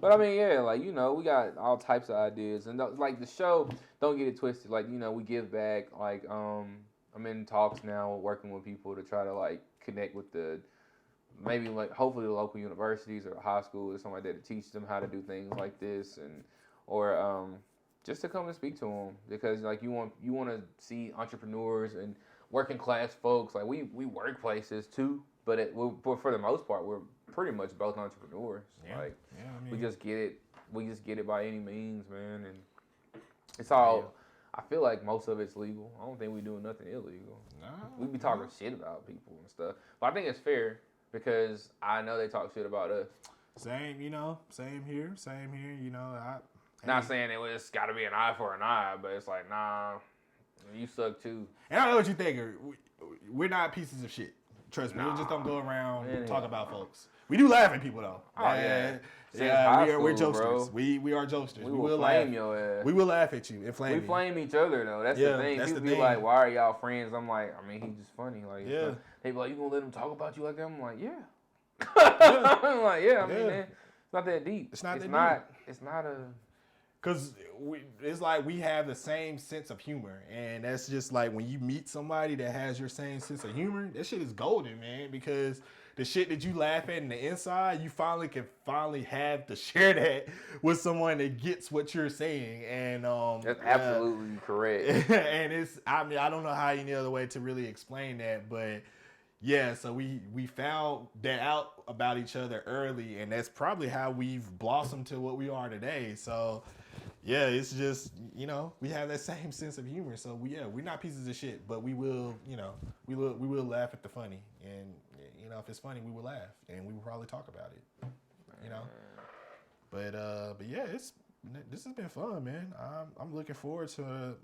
But I mean, yeah, like, you know, we got all types of ideas, and like the show, don't get it twisted. Like, you know, we give back. Like, I'm in talks now, working with people to try to like connect with maybe like hopefully the local universities or high schools or something like that to teach them how to do things like this, or just to come and speak to them, because like you want to see entrepreneurs and working class folks. Like we work places too, but for the most part we're pretty much both entrepreneurs. We just get it by any means, man. And it's all. I feel like most of it's legal. I don't think we doing nothing illegal. Nah, We be talking shit about people and stuff. But I think it's fair because I know they talk shit about us. Same, you know, same here, you know. Not saying it was got to be an eye for an eye, but it's like, nah, you suck too. And I know what you think. We're not pieces of shit. Trust me, we just don't go around and talk about folks. We do laugh at people though. Oh yeah. We're jokesters. Bro. We are jokesters. We will flame your ass. We will laugh at you and flame you. We flame each other though. That's the thing. People be like, why are y'all friends? I'm like, I mean, he's just funny. Like, they be like, you gonna let him talk about you like that? I'm like, yeah. I'm like, yeah. I mean, man, it's not that deep. It's not. It's not a. Cause it's like we have the same sense of humor, and that's just like when you meet somebody that has your same sense of humor, that shit is golden, man. Because the shit that you laugh at in the inside, you can have to share that with someone that gets what you're saying, and that's absolutely correct. And I don't know how any other way to really explain that, but yeah, so we found that out about each other early, and that's probably how we've blossomed to what we are today. So yeah, it's just, you know, we have that same sense of humor. So we're not pieces of shit, but we will, you know, we will laugh at the funny, and you know, if it's funny, we will laugh, and we will probably talk about it, you know. But yeah, this has been fun, man. I'm looking forward to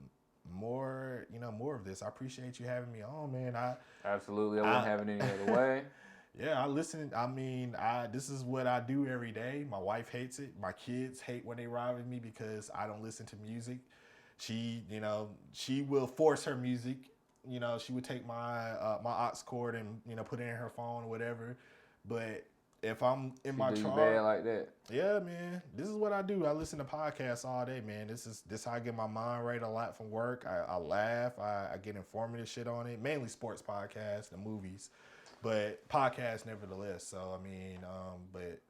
more of this. I appreciate you having me on, man. Absolutely, I wouldn't have it any other way. Yeah, I listen. I mean, this is what I do every day. My wife hates it. My kids hate when they ride with me because I don't listen to music. She will force her music. You know, she would take my aux cord and, you know, put it in her phone or whatever. But if I'm in my car, bad like that. Yeah, man. This is what I do. I listen to podcasts all day, man. This is how I get my mind right a lot from work. I laugh. I get informative shit on it. Mainly sports podcasts and movies, but podcasts nevertheless. So I mean, but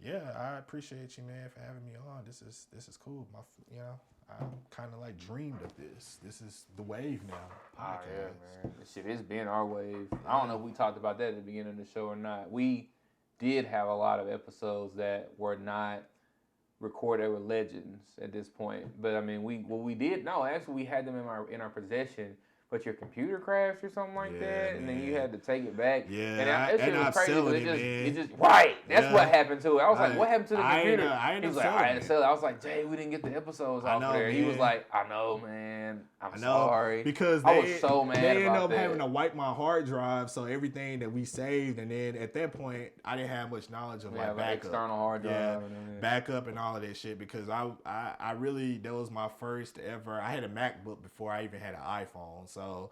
yeah, I appreciate you, man, for having me on. This is cool. I kind of like dreamed of this. This is the wave now. Podcast. Oh, yeah, man. This shit, it's been our wave. I don't know if we talked about that at the beginning of the show or not. We did have a lot of episodes that were not recorded with legends at this point. But I mean, we had them in our possession, but your computer crashed or something like that, and then you had to take it back. Yeah, and that shit was crazy. It just right. That's what happened to it. I was like, what happened to the computer? He was like, I had to sell it. I was like, Jay, we didn't get the episodes off of there. Man. He was like, I know, man. I'm sorry. Because I was so mad they ended about up that. having to wipe my hard drive, so everything that we saved, and then at that point, I didn't have much knowledge of like backup, external hard drive, backup, and all of that shit. Because I really, that was my first ever. I had a MacBook before I even had an iPhone, so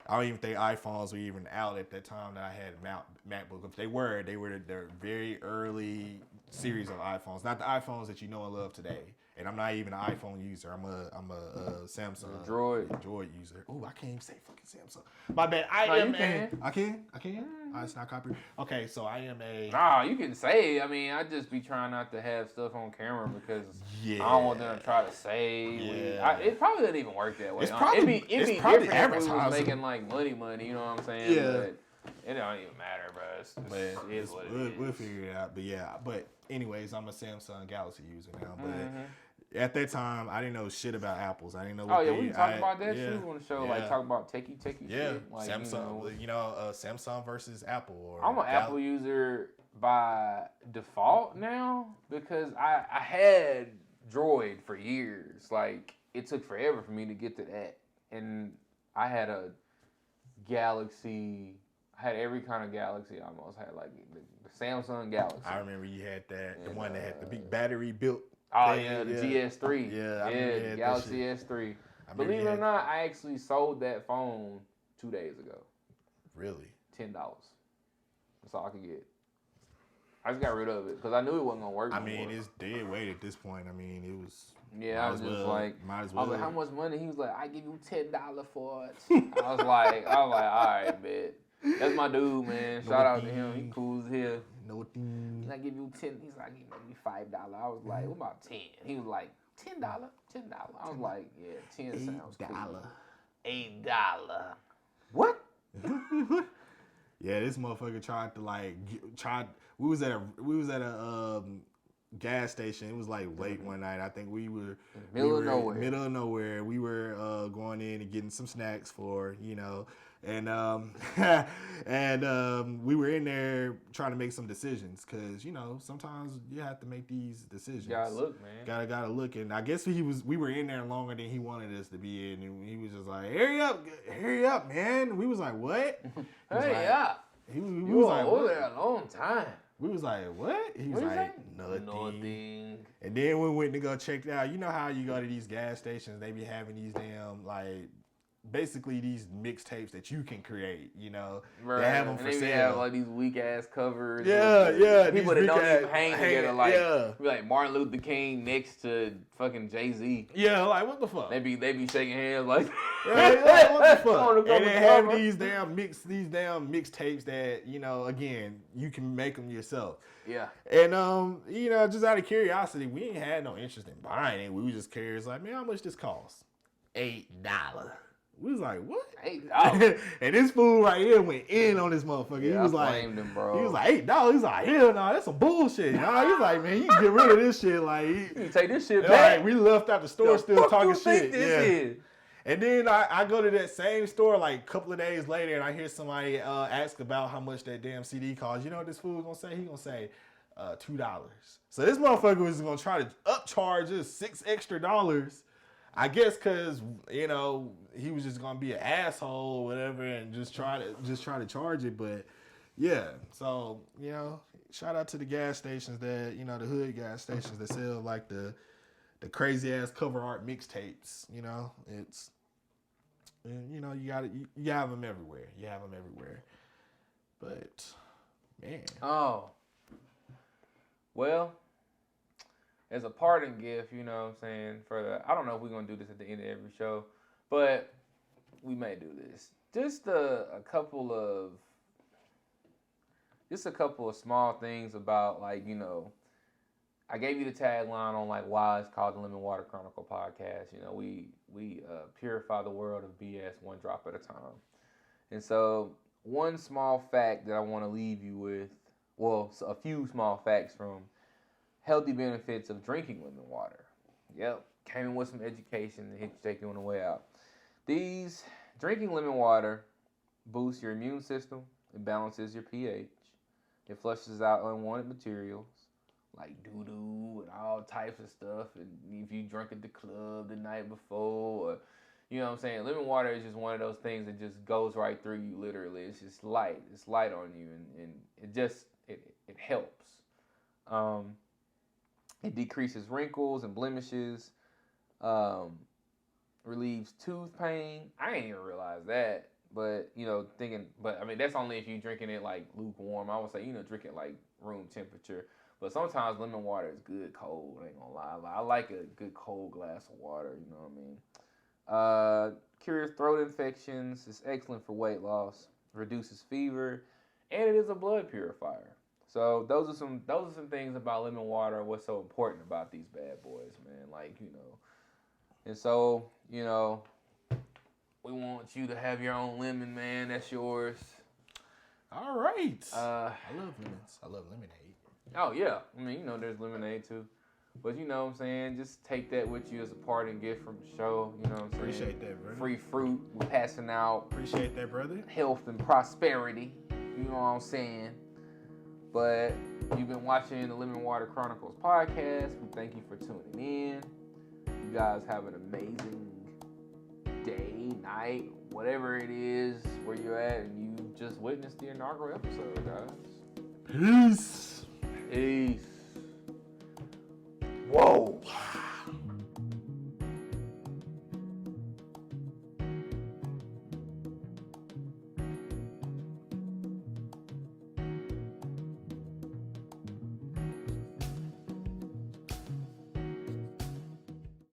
I don't even think iPhones were even out at that time that I had a MacBook. If they were the very early series of iPhones, not the iPhones that you know and love today. And I'm not even an iPhone user. I'm a Samsung Droid user. Oh, I can't even say fucking Samsung. My bad. I can. It's not copyright. Okay, so I am a. Nah, you can say. I mean, I just be trying not to have stuff on camera because I don't want them to try to say. Yeah. It probably doesn't even work that way. It's probably it'd be probably different if we was advertising. making like money. You know what I'm saying? Yeah. But it don't even matter, bro. It is what it is. We'll figure it out. But yeah. But anyways, I'm a Samsung Galaxy user now. But at that time, I didn't know shit about Apples. I didn't know. We can talk about that too on the show. Like talk about techie yeah. shit. Like, Samsung, Samsung versus Apple. Or I'm an Apple user by default now because I had Droid for years. Like it took forever for me to get to that, and I had a Galaxy. I had every kind of Galaxy almost. I had like the Samsung Galaxy. I remember you had that, the one that had the big battery built. Oh yeah, the GS3. Yeah, Galaxy S3. Believe it or not, I actually sold that phone 2 days ago. Really? $10. That's all I could get. I just got rid of it because I knew it wasn't gonna work. I mean, it's dead weight at this point. I mean, it was. Yeah, I was just like, might as well. I was like, how much money? He was like, I give you $10 for it. I was like, all right, bet. That's my dude, man. Shout out to him. He cool as hell. No thing. I give you 10. He's like, give me $5. I was like, what about 10? He was like, $10. I was like, yeah, 10 sounds cool. $8. What? Yeah, this motherfucker tried to like we was at a gas station. It was like late one night. I think we were Middle of nowhere. Middle of nowhere. We were going in and getting some snacks for, you know, and we were in there trying to make some decisions because, you know, sometimes you have to make these decisions. You gotta look, man. Gotta look. And I guess we were in there longer than he wanted us to be in, and he was just like, hurry up, man. We was like, what? Hurry up. We You was were like, over what? there a long time. We was like, what? He was What like, you nothing. And then we went to go check it out. You know how you go to these gas stations, they be having these damn, like, basically these mixtapes that you can create, you know. Right. They have them and for they sale. have like these weak ass covers. Yeah. People that don't even hang together, like, yeah. be like Martin Luther King next to fucking Jay-Z. Yeah, like, what the fuck? They be shaking hands like, yeah, what the fuck? On the And they cover. have these damn mixtapes that, you know, again, you can make them yourself. Yeah. And you know, just out of curiosity, we ain't had no interest in buying it. We was just curious, like, man, how much this cost? $8. We was like, what? $8. And this fool right here went in on this motherfucker. Yeah, he was I like, flamed him, bro. He was like, $8. He was like, hell no, that's some bullshit. Nah, he's like, man, you can get rid of this shit. Like, You take this shit back. like, we left out the store still fuck talking you shit. think this is? And then I go to that same store like a couple of days later, and I hear somebody ask about how much that damn CD costs. You know what this fool gonna say? He gonna say $2. So this motherfucker was gonna try to upcharge us $6 extra. I guess because, you know, he was just gonna be an asshole or whatever and just try to charge it. But yeah, so, you know, shout out to the gas stations that, you know, the hood gas stations that sell like the crazy ass cover art mixtapes. You know, it's, you know, you have them everywhere. You have them everywhere. But man, Oh. Well, as a parting gift, you know what I'm saying, I don't know if we're going to do this at the end of every show, but we may do this. Just a couple of small things about, like, you know, I gave you the tagline on, like, why it's called the Lemon Water Chronicle podcast. You know, we purify the world of BS one drop at a time. And so one small fact that I want to leave you with, well, a few small facts from healthy benefits of drinking lemon water. Yep, came in with some education to take you on the way out. Drinking lemon water boosts your immune system. It balances your pH. It flushes out unwanted materials like doo-doo and all types of stuff. And if you drunk at the club the night before, or, you know what I'm saying? Lemon water is just one of those things that just goes right through you, literally. It's just light. It's light on you, and it helps. It decreases wrinkles and blemishes, relieves tooth pain. I didn't even realize that, but, you know, I mean, that's only if you're drinking it like lukewarm. I would say, you know, drink it like room temperature. But sometimes lemon water is good cold. I ain't gonna lie. I like a good cold glass of water. You know what I mean? Cures throat infections. It's excellent for weight loss. Reduces fever, and it is a blood purifier. So those are some things about lemon water. What's so important about these bad boys, man? Like, you know. And so, you know, we want you to have your own lemon, man. That's yours. all right. I love lemons. I love lemonade. Oh, yeah. I mean, you know, there's lemonade, too. But, you know what I'm saying? Just take that with you as a parting gift from the show. You know what I'm saying? Appreciate that, brother. Free fruit. We're passing out Appreciate that, brother. health and prosperity. You know what I'm saying? But you've been watching the Lemon Water Chronicles podcast. We thank you for tuning in. You guys have an amazing day, night, whatever it is where you're at, and you just witnessed the inaugural episode, guys. Peace. Peace.